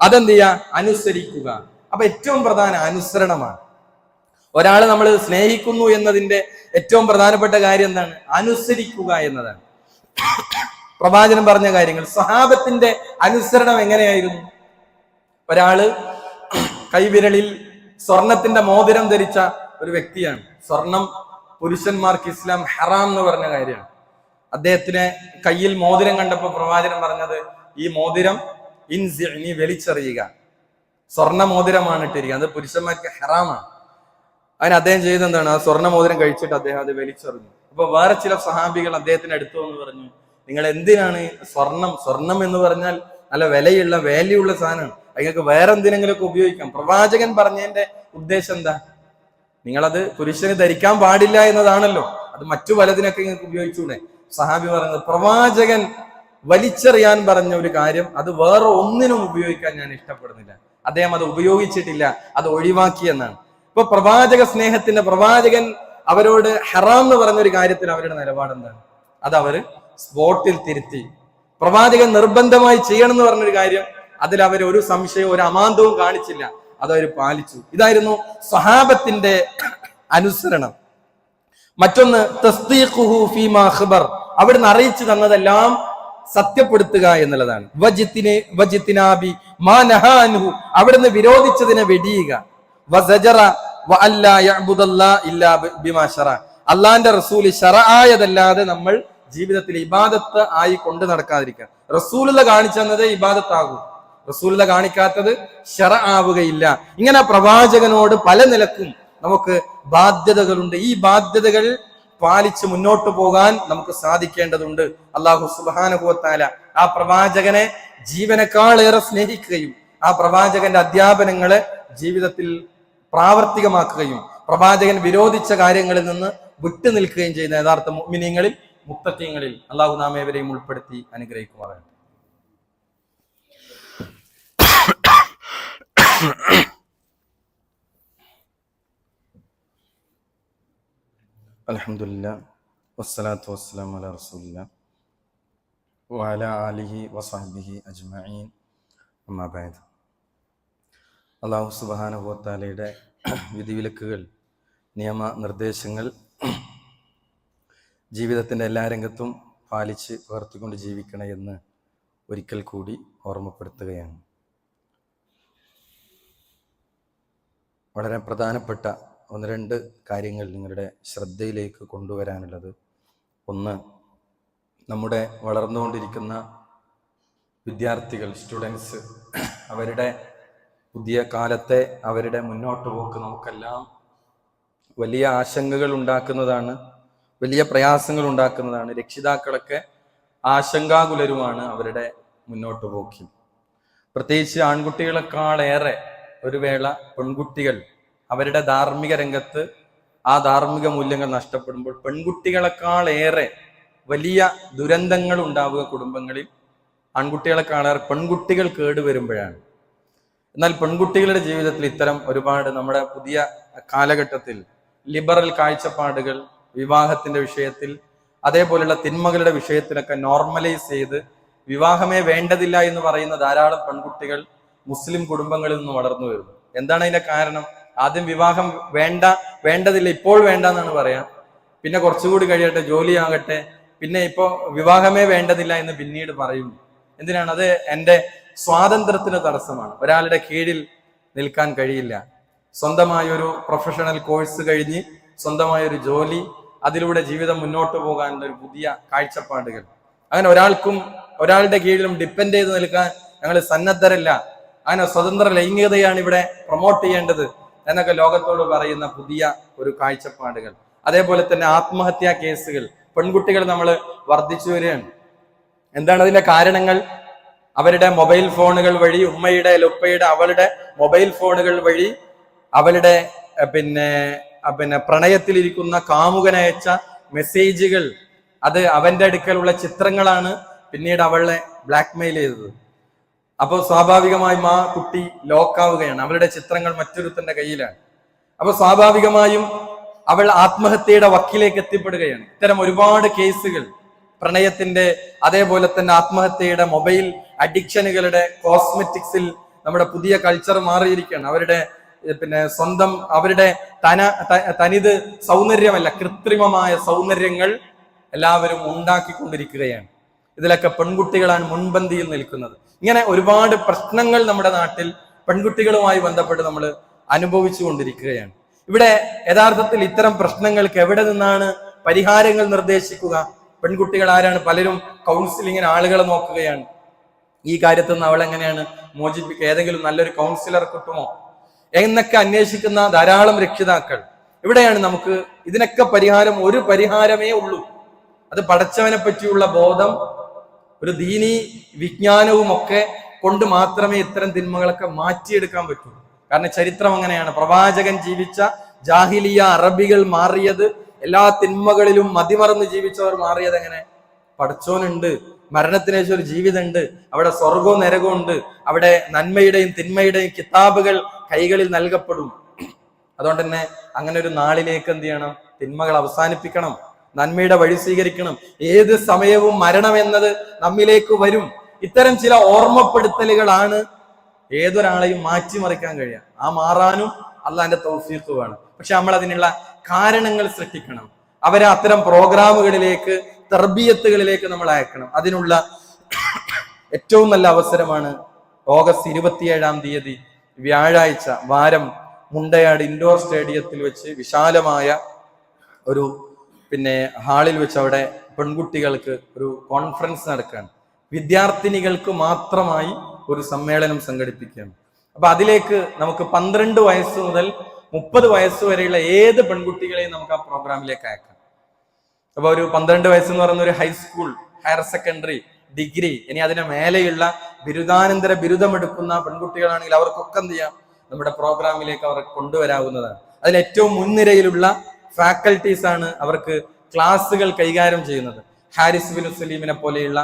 അതെന്ത് ചെയ്യുക? അനുസരിക്കുക. അപ്പൊ ഏറ്റവും പ്രധാന അനുസരണമാണ്. ഒരാളെ നമ്മൾ സ്നേഹിക്കുന്നു എന്നതിന്റെ ഏറ്റവും പ്രധാനപ്പെട്ട കാര്യം എന്താണ്? അനുസരിക്കുക എന്നതാണ്. പ്രവാചകൻ പറഞ്ഞ കാര്യങ്ങൾ, സ്വഹാബത്തിന്റെ അനുസരണം എങ്ങനെയായിരുന്നു? ഒരാള് കൈവിരലിൽ സ്വർണത്തിന്റെ മോതിരം ധരിച്ച ഒരു വ്യക്തിയാണ്. സ്വർണം പുരുഷന്മാർക്ക് ഇസ്ലാം ഹറാം എന്ന് പറഞ്ഞ കാര്യമാണ്. അദ്ദേഹത്തിന് കയ്യിൽ മോതിരം കണ്ടപ്പോൾ പ്രവാചകൻ പറഞ്ഞത്, ഈ മോതിരം നീ വലിച്ചെറിയുക, സ്വർണ്ണ മോതിരമാണ് ഇട്ടിരിക്കുക, അത് പുരുഷന്മാർക്ക് ഹറാമാണ്. അതിന് അദ്ദേഹം ചെയ്തത് എന്താണ്? ആ സ്വർണ്ണ മോതിരം കഴിച്ചിട്ട് അദ്ദേഹം അത് വലിച്ചെറിഞ്ഞു. അപ്പൊ വേറെ ചില സഹാബികൾ അദ്ദേഹത്തിന് അടുത്തു എന്ന് പറഞ്ഞു, നിങ്ങൾ എന്തിനാണ് സ്വർണം എന്ന് പറഞ്ഞാൽ നല്ല വിലയുള്ള വാല്യുള്ള സാധനമാണ്, നിങ്ങൾക്ക് വേറെ എന്തിനെങ്കിലുമൊക്കെ ഉപയോഗിക്കാം. പ്രവാചകൻ പറഞ്ഞതിന്റെ ഉദ്ദേശം എന്താ? നിങ്ങളത് പുരുഷന് ധരിക്കാൻ പാടില്ല എന്നതാണല്ലോ, അത് മറ്റു പലതിനൊക്കെ നിങ്ങൾക്ക് ഉപയോഗിച്ചൂടെ? സഹാബി പറഞ്ഞത്, പ്രവാചകൻ വലിച്ചെറിയാൻ പറഞ്ഞ ഒരു കാര്യം അത് വേറെ ഒന്നിനും ഉപയോഗിക്കാൻ ഞാൻ ഇഷ്ടപ്പെടുന്നില്ല, അദ്ദേഹം അത് ഉപയോഗിച്ചിട്ടില്ല, അത് ഒഴിവാക്കി എന്നാണ്. ഇപ്പൊ പ്രവാചക സ്നേഹത്തിന്റെ, പ്രവാചകൻ അവരോട് ഹറാം എന്ന് പറഞ്ഞൊരു കാര്യത്തിൽ അവരുടെ നിലപാട് എന്താണ്? അത് അവര് സ്പോട്ടിൽ തിരുത്തി. പ്രവാചകൻ നിർബന്ധമായി ചെയ്യണം എന്ന് പറഞ്ഞൊരു കാര്യം അതിൽ അവർ ഒരു സംശയവും ഒരു അമാന്തവും കാണിച്ചില്ല, അത് അവർ പാലിച്ചു. ഇതായിരുന്നു സ്വഹാബത്തിന്റെ അനുസരണം. മറ്റൊന്ന് തസ്ദീഖുഹു ഫീമാ ഖബർ, അവിടുന്ന് അറിയിച്ചു തന്നതെല്ലാം സത്യപ്പെടുത്തുക എന്നുള്ളതാണ്. വജിത്തിനാബി മാ നഹാ അൻഹു, അവിടുന്ന് വിരോധിച്ചതിനെ വെടിയുക. വസജറ വഅല്ലാ യഅ്ബുദല്ലാ ഇല്ലാ ബിമാ ശറഅ, അല്ലാഹുവിന്റെ റസൂൽ ശറആയതല്ലാതെ നമ്മൾ ജീവിതത്തിൽ ഇബാദത്ത് ആയി കൊണ്ട് നടക്കാതിരിക്കുക. റസൂലുള്ള കാണിച്ചു തന്നത് ഇബാദത്താകും, റസൂലുള്ള കാണിക്കാത്തത് ശറആവുകയില്ല. ഇങ്ങനെ പ്രവാചകനോട് പല നിലക്കും നമുക്ക് ബാധ്യതകളുണ്ട്. ഈ ബാധ്യതകൾ പാലിച്ച് മുന്നോട്ട് പോകാൻ നമുക്ക് സാധിക്കേണ്ടതുണ്ട്. അല്ലാഹു സുബ്ഹാനഹു വ തആല ആ പ്രവാചകനെ ജീവനേക്കാളേറെ സ്നേഹിക്കുകയും ആ പ്രവാചകന്റെ അധ്യാപനങ്ങളെ ജീവിതത്തിൽ പ്രാവർത്തികമാക്കുകയും പ്രവാചകൻ വിരോധിച്ച കാര്യങ്ങളിൽ നിന്ന് വിട്ടു നിൽക്കുകയും ചെയ്യുന്ന യഥാർത്ഥ മുഅ്മിനീങ്ങളിൽ, മുത്തഖീങ്ങളിൽ അല്ലാഹു നാം ഏവരെയും ഉൾപ്പെടുത്തി അനുഗ്രഹിക്കുമാറാകട്ടെ. അൽഹംദുലില്ലാഹ് വസ്സലാത്തു വസ്സലാമു അലാ റസൂലില്ലാഹ് വഅലാ ആലിഹി വസഹ്ബിഹി അജ്മഈൻ. അമ്മാ ബഅദ്. അല്ലാഹു സുബ്ഹാനഹു വ തആലയുടെ വിധിവിലക്കുകൾ, നിയമ നിർദ്ദേശങ്ങൾ ജീവിതത്തിൻ്റെ എല്ലാ രംഗത്തും പാലിച്ച് പകർത്തിക്കൊണ്ട് ജീവിക്കണം എന്ന് ഒരിക്കൽ കൂടി ഓർമ്മപ്പെടുത്തുകയാണ്. വളരെ പ്രധാനപ്പെട്ട ഒന്ന് രണ്ട് കാര്യങ്ങൾ നിങ്ങളുടെ ശ്രദ്ധയിലേക്ക് കൊണ്ടുവരാനുള്ളത്. ഒന്ന്, നമ്മുടെ വളർന്നുകൊണ്ടിരിക്കുന്ന വിദ്യാർത്ഥികൾ, സ്റ്റുഡൻസ്, അവരുടെ പുതിയ കാലത്തെ അവരുടെ മുന്നോട്ട് പോക്ക് നമുക്കെല്ലാം വലിയ ആശങ്കകൾ ഉണ്ടാക്കുന്നതാണ്, വലിയ പ്രയാസങ്ങൾ ഉണ്ടാക്കുന്നതാണ്. രക്ഷിതാക്കളൊക്കെ ആശങ്കാകുലരുമാണ് അവരുടെ മുന്നോട്ട് പോക്കിൽ. പ്രത്യേകിച്ച് ആൺകുട്ടികളെക്കാളേറെ ഒരു വേള പെൺകുട്ടികൾ അവരുടെ ധാർമ്മിക രംഗത്ത് ആ ധാർമ്മിക മൂല്യങ്ങൾ നഷ്ടപ്പെടുമ്പോൾ പെൺകുട്ടികളെക്കാളേറെ വലിയ ദുരന്തങ്ങൾ ഉണ്ടാവുക കുടുംബങ്ങളിൽ ആൺകുട്ടികളെക്കാളേറെ പെൺകുട്ടികൾ കേടുവരുമ്പോഴാണ്. എന്നാൽ പെൺകുട്ടികളുടെ ജീവിതത്തിൽ ഇത്തരം ഒരുപാട് നമ്മുടെ പുതിയ കാലഘട്ടത്തിൽ ലിബറൽ കാഴ്ചപ്പാടുകൾ വിവാഹത്തിന്റെ വിഷയത്തിൽ, അതേപോലെയുള്ള തിന്മകളുടെ വിഷയത്തിലൊക്കെ നോർമലൈസ് ചെയ്ത് വിവാഹമേ വേണ്ടതില്ല എന്ന് പറയുന്ന ധാരാളം പെൺകുട്ടികൾ മുസ്ലിം കുടുംബങ്ങളിൽ നിന്ന് വളർന്നു വരുന്നു. എന്താണ് അതിന്റെ കാരണം? ആദ്യം വിവാഹം വേണ്ടതില്ല, ഇപ്പോൾ വേണ്ട എന്നാണ് പറയാം. പിന്നെ കുറച്ചുകൂടി കഴിയട്ടെ, ജോലിയാകട്ടെ, പിന്നെ ഇപ്പോ വിവാഹമേ വേണ്ടതില്ല എന്ന് പിന്നീട് പറയുന്നു. എന്തിനാണ്? അത് എൻ്റെ സ്വാതന്ത്ര്യത്തിന് തടസ്സമാണ്. ഒരാളുടെ കീഴിൽ നിൽക്കാൻ കഴിയില്ല. സ്വന്തമായൊരു പ്രൊഫഷണൽ കോഴ്സ് കഴിഞ്ഞ് സ്വന്തമായൊരു ജോലി, അതിലൂടെ ജീവിതം മുന്നോട്ട് പോകാനുള്ള ഒരു പുതിയ കാഴ്ചപ്പാടുകൾ. അങ്ങനെ ഒരാളുടെ കീഴിലും ഡിപ്പെൻഡ് ചെയ്ത് നിൽക്കാൻ ഞങ്ങൾ സന്നദ്ധരല്ല. അങ്ങനെ സ്വതന്ത്ര ലൈംഗികതയാണ് ഇവിടെ പ്രൊമോട്ട് ചെയ്യേണ്ടത് എന്നൊക്കെ ലോകത്തോട് പറയുന്ന പുതിയ ഒരു കാഴ്ചപ്പാടുകൾ. അതേപോലെ തന്നെ ആത്മഹത്യാ കേസുകൾ, പെൺകുട്ടികൾ നമ്മൾ വർദ്ധിച്ചു വരികയാണ്. എന്താണ് അതിന്റെ കാരണങ്ങൾ? അവരുടെ മൊബൈൽ ഫോണുകൾ വഴി, ഉമ്മയുടെ ഉപ്പയുടെ അവളുടെ മൊബൈൽ ഫോണുകൾ വഴി അവളുടെ പിന്നെ പ്രണയത്തിലിരിക്കുന്ന കാമുകനയച്ച മെസ്സേജുകൾ, അത് അവന്റെ അടുക്കലുള്ള ചിത്രങ്ങളാണ് പിന്നീട് അവളെ ബ്ലാക്ക്മെയിൽ ചെയ്തത്. അപ്പോൾ സ്വാഭാവികമായും ആ കുട്ടി ലോക്കാവുകയാണ്. അവളുടെ ചിത്രങ്ങൾ മറ്റൊരുത്തന്റെ കയ്യിലാണ്. അപ്പൊ സ്വാഭാവികമായും അവൾ ആത്മഹത്യയുടെ വക്കിലേക്ക് എത്തിപ്പെടുകയാണ്. ഇത്തരം ഒരുപാട് കേസുകൾ പ്രണയത്തിന്റെ, അതേപോലെ തന്നെ ആത്മഹത്യയുടെ, മൊബൈൽ അഡിക്ഷനുകളുടെ, കോസ്മെറ്റിക്സിൽ നമ്മുടെ പുതിയ കൾച്ചർ മാറിയിരിക്കുകയാണ്. അവരുടെ സ്വന്തം അവരുടെ തനിത് സൗന്ദര്യമല്ല, കൃത്രിമമായ സൗന്ദര്യങ്ങൾ എല്ലാവരും ഉണ്ടാക്കിക്കൊണ്ടിരിക്കുകയാണ്. ഇതിലൊക്കെ പെൺകുട്ടികളാണ് മുൻപന്തിയിൽ നിൽക്കുന്നത്. ഇങ്ങനെ ഒരുപാട് പ്രശ്നങ്ങൾ നമ്മുടെ നാട്ടിൽ പെൺകുട്ടികളുമായി ബന്ധപ്പെട്ട് നമ്മൾ അനുഭവിച്ചു കൊണ്ടിരിക്കുകയാണ്. ഇവിടെ യഥാർത്ഥത്തിൽ ഇത്തരം പ്രശ്നങ്ങൾക്ക് എവിടെ നിന്നാണ് പരിഹാരങ്ങൾ നിർദ്ദേശിക്കുക? പെൺകുട്ടികൾ ആരാണ്? പലരും കൗൺസിലിങ്ങിന് ആളുകളെ നോക്കുകയാണ്. ഈ കാര്യത്തിൽ നിന്ന് അവളെങ്ങനെയാണ് മോചിപ്പിക്കുക, ഏതെങ്കിലും നല്ലൊരു കൗൺസിലർ കിട്ടുമോ എന്നൊക്കെ അന്വേഷിക്കുന്ന ധാരാളം രക്ഷിതാക്കൾ. ഇവിടെയാണ് നമുക്ക് ഇതിനൊക്കെ പരിഹാരം, ഒരു പരിഹാരമേ ഉള്ളൂ. അത് പടച്ചവനെ പറ്റിയുള്ള ബോധം, ഒരു ദീനി വിജ്ഞാനവും ഒക്കെ കൊണ്ട് മാത്രമേ ഇത്തരം തിന്മകളൊക്കെ മാറ്റിയെടുക്കാൻ പറ്റൂ. കാരണം ചരിത്രം അങ്ങനെയാണ്. പ്രവാചകൻ ജീവിച്ച ജാഹിലിയ അറബികൾ മാറിയത്, എല്ലാ തിന്മകളിലും മതിമറന്ന് ജീവിച്ചവർ മാറിയത് എങ്ങനെ? പടച്ചോനുണ്ട്, മരണത്തിന് ശേഷം ഒരു ജീവിതമുണ്ട്, അവിടെ സ്വർഗവും നരകവും ഉണ്ട്, അവിടെ നന്മയുടെയും തിന്മയുടെയും കിതാബുകൾ കൈകളിൽ നൽകപ്പെടും. അതുകൊണ്ട് തന്നെ അങ്ങനെ ഒരു നാളിലേക്ക് എന്ത് ചെയ്യണം? തിന്മകൾ അവസാനിപ്പിക്കണം, നന്മയുടെ വഴി സ്വീകരിക്കണം. ഏത് സമയവും മരണം എന്നത് നമ്മിലേക്ക് വരും. ഇത്തരം ചില ഓർമ്മപ്പെടുത്തലുകളാണ് ഏതൊരാളെയും മാറ്റിമറിക്കാൻ കഴിയുക. ആ മാറാനും അള്ളാന്റെ തൗഫീഖ് വേണം. പക്ഷെ നമ്മൾ അതിനുള്ള കാരണങ്ങൾ സൃഷ്ടിക്കണം. അവരെ അത്തരം പ്രോഗ്രാമുകളിലേക്ക്, തർബിയത്തുകളിലേക്ക് നമ്മൾ അയക്കണം. അതിനുള്ള ഏറ്റവും നല്ല അവസരമാണ് ഓഗസ്റ്റ് 27 വ്യാഴാഴ്ച വാരം മുണ്ടയാട് ഇൻഡോർ സ്റ്റേഡിയത്തിൽ വെച്ച് വിശാലമായ ഒരു ഹാളിൽ വെച്ച് അവിടെ പെൺകുട്ടികൾക്ക് ഒരു കോൺഫറൻസ് നടക്കുകയാണ്. വിദ്യാർത്ഥിനികൾക്ക് മാത്രമായി ഒരു സമ്മേളനം സംഘടിപ്പിക്കുകയാണ്. അപ്പൊ അതിലേക്ക് നമുക്ക് 12 വയസ്സ് മുതൽ 30 വയസ്സ് വരെയുള്ള ഏത് പെൺകുട്ടികളെയും നമുക്ക് ആ പ്രോഗ്രാമിലേക്ക് അയക്കാം. അപ്പൊ ഒരു 12 വയസ്സെന്ന് പറയുന്ന ഒരു ഹൈസ്കൂൾ, ഹയർ സെക്കൻഡറി, ഡിഗ്രി, ഇനി അതിന് മേലെയുള്ള ബിരുദാനന്തര ബിരുദമെടുക്കുന്ന പെൺകുട്ടികളാണെങ്കിൽ അവർക്കൊക്കെ എന്ത് ചെയ്യാം? നമ്മുടെ പ്രോഗ്രാമിലേക്ക് അവരെ കൊണ്ടുവരാവുന്നതാണ്. അതിൽ ഏറ്റവും മുൻനിരയിലുള്ള ഫാക്കൽറ്റീസ് ആണ് അവർക്ക് ക്ലാസ്സുകൾ കൈകാര്യം ചെയ്യുന്നത്. ഹാരിസ് ബിൻ സലീമിനെ പോലെയുള്ള,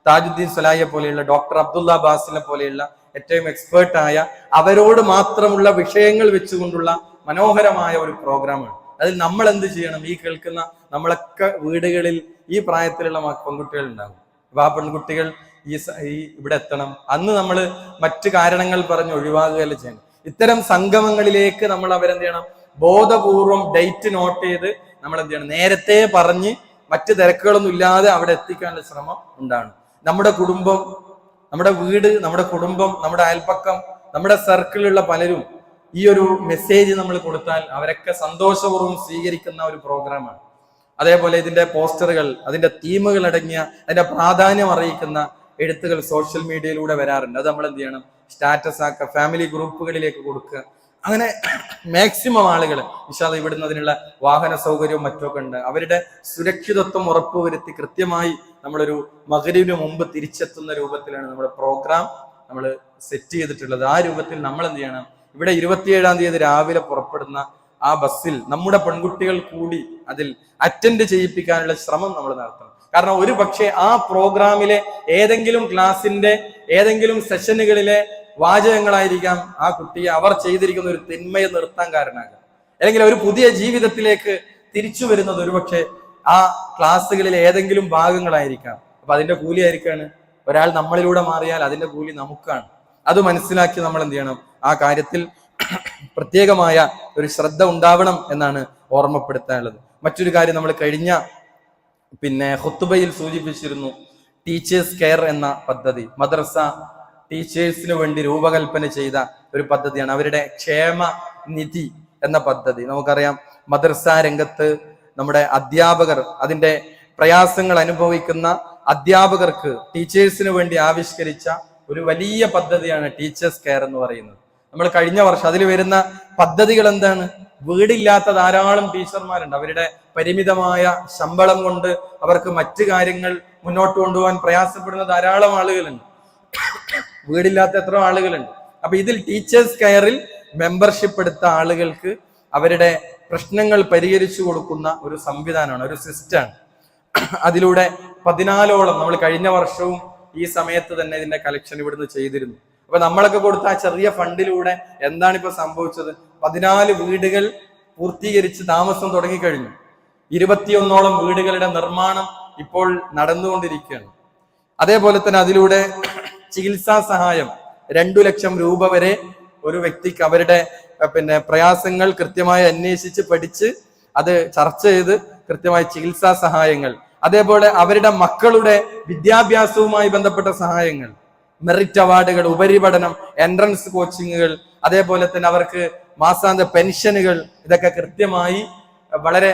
താജുദ്ദീൻ സലാഹിയെ പോലെയുള്ള, ഡോക്ടർ അബ്ദുള്ള ബാസിനെ പോലെയുള്ള ഏറ്റവും എക്സ്പേർട്ടായ, അവരോട് മാത്രമുള്ള വിഷയങ്ങൾ വെച്ചുകൊണ്ടുള്ള മനോഹരമായ ഒരു പ്രോഗ്രാമാണ്. അതിൽ നമ്മൾ എന്ത് ചെയ്യണം? ഈ കേൾക്കുന്ന നമ്മളൊക്കെ വീടുകളിൽ ഈ പ്രായത്തിലുള്ള പെൺകുട്ടികൾ ഉണ്ടാകും. അപ്പൊ ആ പെൺകുട്ടികൾ ഈ ഇവിടെ എത്തണം. അന്ന് നമ്മൾ മറ്റു കാരണങ്ങൾ പറഞ്ഞ് ഒഴിവാകുകയല്ല ചെയ്യണം. ഇത്തരം സംഗമങ്ങളിലേക്ക് നമ്മൾ അവരെന്ത് ചെയ്യണം? ബോധപൂർവം ഡേറ്റ് നോട്ട് ചെയ്ത് നമ്മൾ എന്ത് ചെയ്യണം? നേരത്തെ പറഞ്ഞ് മറ്റു തിരക്കുകളൊന്നും ഇല്ലാതെ അവിടെ എത്തിക്കാനുള്ള ശ്രമം ഉണ്ടാകണം. നമ്മുടെ കുടുംബം, നമ്മുടെ വീട്, നമ്മുടെ കുടുംബം, നമ്മുടെ അയൽപ്പക്കം, നമ്മുടെ സർക്കിളിലുള്ള പലരും ഈ ഒരു മെസ്സേജ് നമ്മൾ കൊടുത്താൽ അവരൊക്കെ സന്തോഷപൂർവ്വം സ്വീകരിക്കുന്ന ഒരു പ്രോഗ്രാമാണ്. അതേപോലെ ഇതിന്റെ പോസ്റ്ററുകൾ, അതിന്റെ തീമുകൾ അടങ്ങിയ, അതിന്റെ പ്രാധാന്യം അറിയിക്കുന്ന എഴുത്തുകൾ സോഷ്യൽ മീഡിയയിലൂടെ വരാറുണ്ട്. അത് നമ്മൾ എന്ത് ചെയ്യണം? സ്റ്റാറ്റസ് ആക്കുക, ഫാമിലി ഗ്രൂപ്പുകളിലേക്ക് കൊടുക്കുക. അങ്ങനെ മാക്സിമം ആളുകൾ ഇൻഷാ അല്ലാഹ് ഇവിടുന്ന് അതിനുള്ള വാഹന സൗകര്യവും മറ്റൊക്കെ ഉണ്ട്. അവരുടെ സുരക്ഷിതത്വം ഉറപ്പുവരുത്തി കൃത്യമായി നമ്മളൊരു മഗ്‌രിബിന് മുമ്പ് തിരിച്ചെത്തുന്ന രൂപത്തിലാണ് നമ്മുടെ പ്രോഗ്രാം നമ്മൾ സെറ്റ് ചെയ്തിട്ടുള്ളത്. ആ രൂപത്തിൽ നമ്മൾ എന്ത് ചെയ്യണം? ഇവിടെ 27-ാം തീയതി രാവിലെ പുറപ്പെടുന്ന ആ ബസ്സിൽ നമ്മുടെ പെൺകുട്ടികൾ കൂടി അതിൽ അറ്റൻഡ് ചെയ്യിപ്പിക്കാനുള്ള ശ്രമം നമ്മൾ നടത്തണം. കാരണം ഒരു പക്ഷേ ആ പ്രോഗ്രാമിലെ ഏതെങ്കിലും ക്ലാസിന്റെ ഏതെങ്കിലും സെഷനുകളിലെ വാചകങ്ങളായിരിക്കാം ആ കുട്ടിയെ അവർ ചെയ്തിരിക്കുന്ന ഒരു തിന്മയെ നിർത്താൻ കാരണമാകാം. അല്ലെങ്കിൽ ഒരു പുതിയ ജീവിതത്തിലേക്ക് തിരിച്ചു വരുന്നത് ഒരുപക്ഷെ ആ ക്ലാസ്സുകളിലെ ഏതെങ്കിലും ഭാഗങ്ങളായിരിക്കാം. അപ്പൊ അതിന്റെ കൂലി ആയിരിക്കാണ്. ഒരാൾ നമ്മളിലൂടെ മാറിയാൽ അതിന്റെ കൂലി നമുക്കാണ്. അത് മനസ്സിലാക്കി നമ്മൾ എന്ത് ചെയ്യണം? ആ കാര്യത്തിൽ പ്രത്യേകമായ ഒരു ശ്രദ്ധ ഉണ്ടാവണം എന്നാണ് ഓർമ്മപ്പെടുത്താനുള്ളത്. മറ്റൊരു കാര്യം, നമ്മൾ കഴിഞ്ഞ ഖുത്ബയിൽ സൂചിപ്പിച്ചിരുന്നു, ടീച്ചേഴ്സ് കെയർ എന്ന പദ്ധതി. മദ്രസ ടീച്ചേഴ്സിന് വേണ്ടി രൂപകൽപ്പന ചെയ്ത ഒരു പദ്ധതിയാണ് അവരുടെ ക്ഷേമ നിധി എന്ന പദ്ധതി. നമുക്കറിയാം, മദ്രസ രംഗത്ത് നമ്മുടെ അധ്യാപകർ, അതിന്റെ പ്രയാസങ്ങൾ അനുഭവിക്കുന്ന അധ്യാപകർക്ക് ടീച്ചേഴ്സിന് വേണ്ടി ആവിഷ്കരിച്ച ഒരു വലിയ പദ്ധതിയാണ് ടീച്ചേഴ്സ് കെയർ എന്ന് പറയുന്നത്. നമ്മൾ കഴിഞ്ഞ വർഷം അതിൽ വരുന്ന പദ്ധതികൾ എന്താണ്? വീടില്ലാത്ത ധാരാളം ടീച്ചർമാരുണ്ട്. അവരുടെ പരിമിതമായ ശമ്പളം കൊണ്ട് അവർക്ക് മറ്റു കാര്യങ്ങൾ മുന്നോട്ട് കൊണ്ടുപോകാൻ പ്രയാസപ്പെടുന്ന ധാരാളം ആളുകളുണ്ട്. വീടില്ലാത്ത എത്ര ആളുകളുണ്ട്. അപ്പൊ ഇതിൽ ടീച്ചേഴ്സ് കെയറിൽ മെമ്പർഷിപ്പ് എടുത്ത ആളുകൾക്ക് അവരുടെ പ്രശ്നങ്ങൾ പരിഹരിച്ചു കൊടുക്കുന്ന ഒരു സംവിധാനമാണ്, ഒരു സിസ്റ്റമാണ്. അതിലൂടെ 14ഓളം നമ്മൾ കഴിഞ്ഞ വർഷവും ഈ സമയത്ത് തന്നെ ഇതിന്റെ കളക്ഷൻ ഇവിടുന്ന് ചെയ്തിരുന്നു. അപ്പൊ നമ്മളൊക്കെ കൊടുത്ത ആ ചെറിയ ഫണ്ടിലൂടെ എന്താണ് ഇപ്പൊ സംഭവിച്ചത്? 14 വീടുകൾ പൂർത്തീകരിച്ച് താമസം തുടങ്ങിക്കഴിഞ്ഞു. 21ഓളം വീടുകളുടെ നിർമ്മാണം ഇപ്പോൾ നടന്നുകൊണ്ടിരിക്കുകയാണ്. അതേപോലെ തന്നെ അതിലൂടെ ചികിത്സാ സഹായം 2 ലക്ഷം രൂപ വരെ ഒരു വ്യക്തിക്ക് അവരുടെ പ്രയാസങ്ങൾ കൃത്യമായി അന്വേഷിച്ച് പഠിച്ച് അത് ചർച്ച ചെയ്ത് കൃത്യമായ ചികിത്സാ സഹായങ്ങൾ, അതേപോലെ അവരുടെ മക്കളുടെ വിദ്യാഭ്യാസവുമായി ബന്ധപ്പെട്ട സഹായങ്ങൾ, മെറിറ്റ് അവാർഡുകൾ, ഉപരിപഠനം, എൻട്രൻസ് കോച്ചിങ്ങുകൾ, അതേപോലെ തന്നെ അവർക്ക് മാസാന്ത പെൻഷനുകൾ, ഇതൊക്കെ കൃത്യമായി വളരെ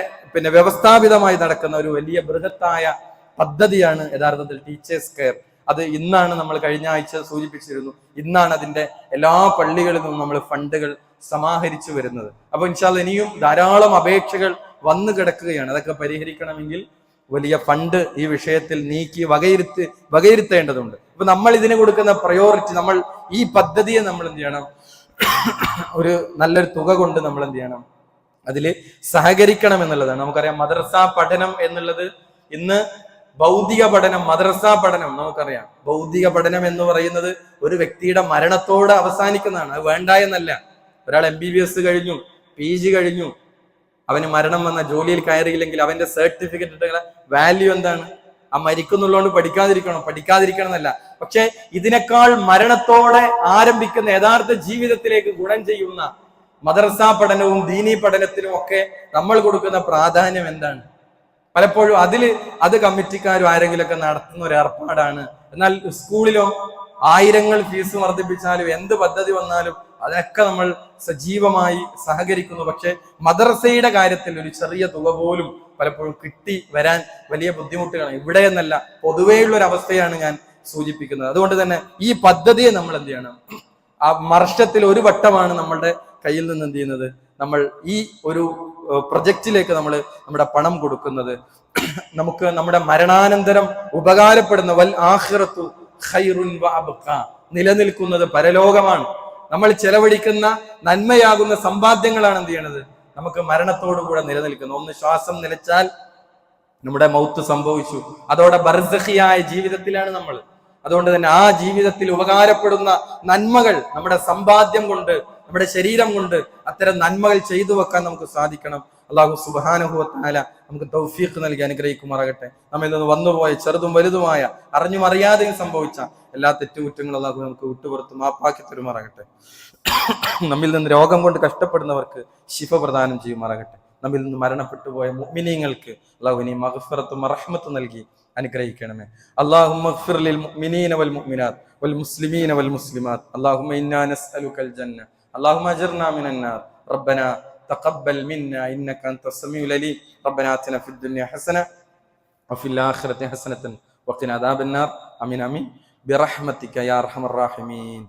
വ്യവസ്ഥാപിതമായി നടക്കുന്ന ഒരു വലിയ ബൃഹത്തായ പദ്ധതിയാണ് യഥാർത്ഥത്തിൽ ടീച്ചേഴ്സ് കെയർ. അത് ഇന്നാണ്, നമ്മൾ കഴിഞ്ഞ ആഴ്ച സൂചിപ്പിച്ചിരുന്നു, ഇന്നാണ് അതിന്റെ എല്ലാ പള്ളികളിൽ നിന്നും നമ്മൾ ഫണ്ടുകൾ സമാഹരിച്ചു വരുന്നത്. അപ്പൊ ഇൻഷാ അല്ലാഹ് ഇനിയും ധാരാളം അപേക്ഷകൾ വന്നു കിടക്കുകയാണ്. അതൊക്കെ പരിഹരിക്കണമെങ്കിൽ വലിയ ഫണ്ട് ഈ വിഷയത്തിൽ നീക്കി വകയിരുത്തേണ്ടതുണ്ട്. അപ്പൊ നമ്മൾ ഇതിന് കൊടുക്കുന്ന പ്രയോറിറ്റി, നമ്മൾ ഈ പദ്ധതിയെ നമ്മൾ എന്ത് ചെയ്യണം? ഒരു നല്ലൊരു തുക കൊണ്ട് നമ്മൾ എന്ത് ചെയ്യണം? അതിൽ സഹകരിക്കണം എന്നുള്ളതാണ്. നമുക്കറിയാം, മദ്രസ പഠനം എന്നുള്ളത് ഇന്ന് ഭൗതിക പഠനം, മദ്രസ പഠനം നമുക്കറിയാം. ഭൗതിക പഠനം എന്ന് പറയുന്നത് ഒരു വ്യക്തിയുടെ മരണത്തോടെ അവസാനിക്കുന്നതാണ്. അത് വേണ്ട എന്നല്ല. ഒരാൾ MBBS കഴിഞ്ഞു, PG കഴിഞ്ഞു, അവന് മരണം വന്ന ജോലിയിൽ കയറിയില്ലെങ്കിൽ അവന്റെ സർട്ടിഫിക്കറ്റ് വാല്യൂ എന്താണ്? ആ മരിക്കുന്നുള്ളതുകൊണ്ട് പഠിക്കാതിരിക്കണം എന്നല്ല. പക്ഷെ ഇതിനേക്കാൾ മരണത്തോടെ ആരംഭിക്കുന്ന യഥാർത്ഥ ജീവിതത്തിലേക്ക് ഗുണം ചെയ്യുന്ന മദ്രസ പഠനവും ദീനി പഠനത്തിനും ഒക്കെ നമ്മൾ കൊടുക്കുന്ന പ്രാധാന്യം എന്താണ്? പലപ്പോഴും അത് കമ്മിറ്റിക്കാരും ആരെങ്കിലുമൊക്കെ നടത്തുന്ന ഒരു ഏർപ്പാടാണ്. എന്നാൽ സ്കൂളിലോ ആയിരങ്ങൾ ഫീസ് വർദ്ധിപ്പിച്ചാലും എന്ത് പദ്ധതി വന്നാലും അതിനൊക്കെ നമ്മൾ സജീവമായി സഹകരിക്കുന്നു. പക്ഷെ മദ്രസയുടെ കാര്യത്തിൽ ഒരു ചെറിയ തുക പോലും പലപ്പോഴും കിട്ടി വരാൻ വലിയ ബുദ്ധിമുട്ടുകളാണ്. ഇവിടെ എന്നല്ല, പൊതുവെയുള്ള ഒരു അവസ്ഥയാണ് ഞാൻ സൂചിപ്പിക്കുന്നത്. അതുകൊണ്ട് തന്നെ ഈ പദ്ധതിയെ നമ്മൾ എന്ത് ചെയ്യണം? ആ വർഷത്തിൽ ഒരു വട്ടമാണ് നമ്മളുടെ കയ്യിൽ നിന്ന് എന്ത് ചെയ്യുന്നത്? നമ്മൾ ഈ ഒരു പ്രൊജക്റ്റിലേക്ക് നമ്മൾ നമ്മുടെ പണം കൊടുക്കുന്നത്. നമുക്ക് നമ്മുടെ മരണാനന്തരം ഉപകാരപ്പെടുന്ന വൽ ആഖിറത്തു ഖൈറുൻ വ അബ്ഖ, നിലനിൽക്കുന്നത് പരലോകമാണ്. നമ്മൾ ചെലവഴിക്കുന്ന നന്മയാകുന്ന സമ്പാദ്യങ്ങളാണ് എന്ത് ചെയ്യണത്? നമുക്ക് മരണത്തോടുകൂടെ നിലനിൽക്കുന്നത്. ഒന്ന് ശ്വാസം നിലച്ചാൽ നമ്മുടെ മൗത്ത് സംഭവിച്ചു, അതോടെ ബർസഖിയായ ജീവിതത്തിലാണ് നമ്മൾ. അതുകൊണ്ട് തന്നെ ആ ജീവിതത്തിൽ ഉപകാരപ്പെടുന്ന നന്മകൾ നമ്മുടെ സമ്പാദ്യം കൊണ്ട് നമ്മുടെ ശരീരം കൊണ്ട് അത്തരം നന്മകൾ ചെയ്തു വെക്കാൻ നമുക്ക് സാധിക്കണം. അള്ളാഹു സുബ്ഹാനഹു വ തആല നമുക്ക് തൗഫീഖ് നൽകി അനുഗ്രഹിക്കുമാറാകട്ടെ. നമ്മിൽ നിന്ന് വന്നുപോയ ചെറുതും വലുതുമായ അറിഞ്ഞും അറിയാതെയും സംഭവിച്ച എല്ലാ തെറ്റുകുറ്റങ്ങളും അള്ളാഹു നമുക്ക് വിട്ടുപുറത്ത് മാപ്പാക്കി തരുമാറാകട്ടെ. നമ്മിൽ നിന്ന് രോഗം കൊണ്ട് കഷ്ടപ്പെടുന്നവർക്ക് ശിഫ പ്രദാനം ചെയ്യുമാറാകട്ടെ. നമ്മിൽ നിന്ന് മരണപ്പെട്ടു പോയ മുഅ്മിനീങ്ങൾക്ക് അള്ളാഹു നീ മഗ്ഫിറത്തും റഹ്മത്തും നൽകി അനുഗ്രഹിക്കണമേ. അല്ലാഹുമ്മ ഗ്ഫിർ ലിൽ മുഅ്മിനീന വൽ മുഅ്മിനാത്ത് വൽ മുസ്ലിമീന വൽ മുസ്ലിമാത്ത്. അല്ലാഹുമ്മ ഇന്നാ നസ്അലുകൽ ജന്ന. അല്ലാഹുമ്മ അജിർനാ മിനൻ നാർ. റബ്ബനാ തഖബ്ബൽ മിന്നാ ഇന്നക അൻതസ് സമീഉൽ അലീം. റബ്ബനാ ആതിനാ ഫിദ് ദുനിയ ഹസന വഫിൽ ആഖിറതി ഹസനതൻ വഖിനാ അദാബൻ നാർ. ആമീൻ ആമീൻ ബിറഹ്മതിക യാ അർഹമർ റഹീമീൻ.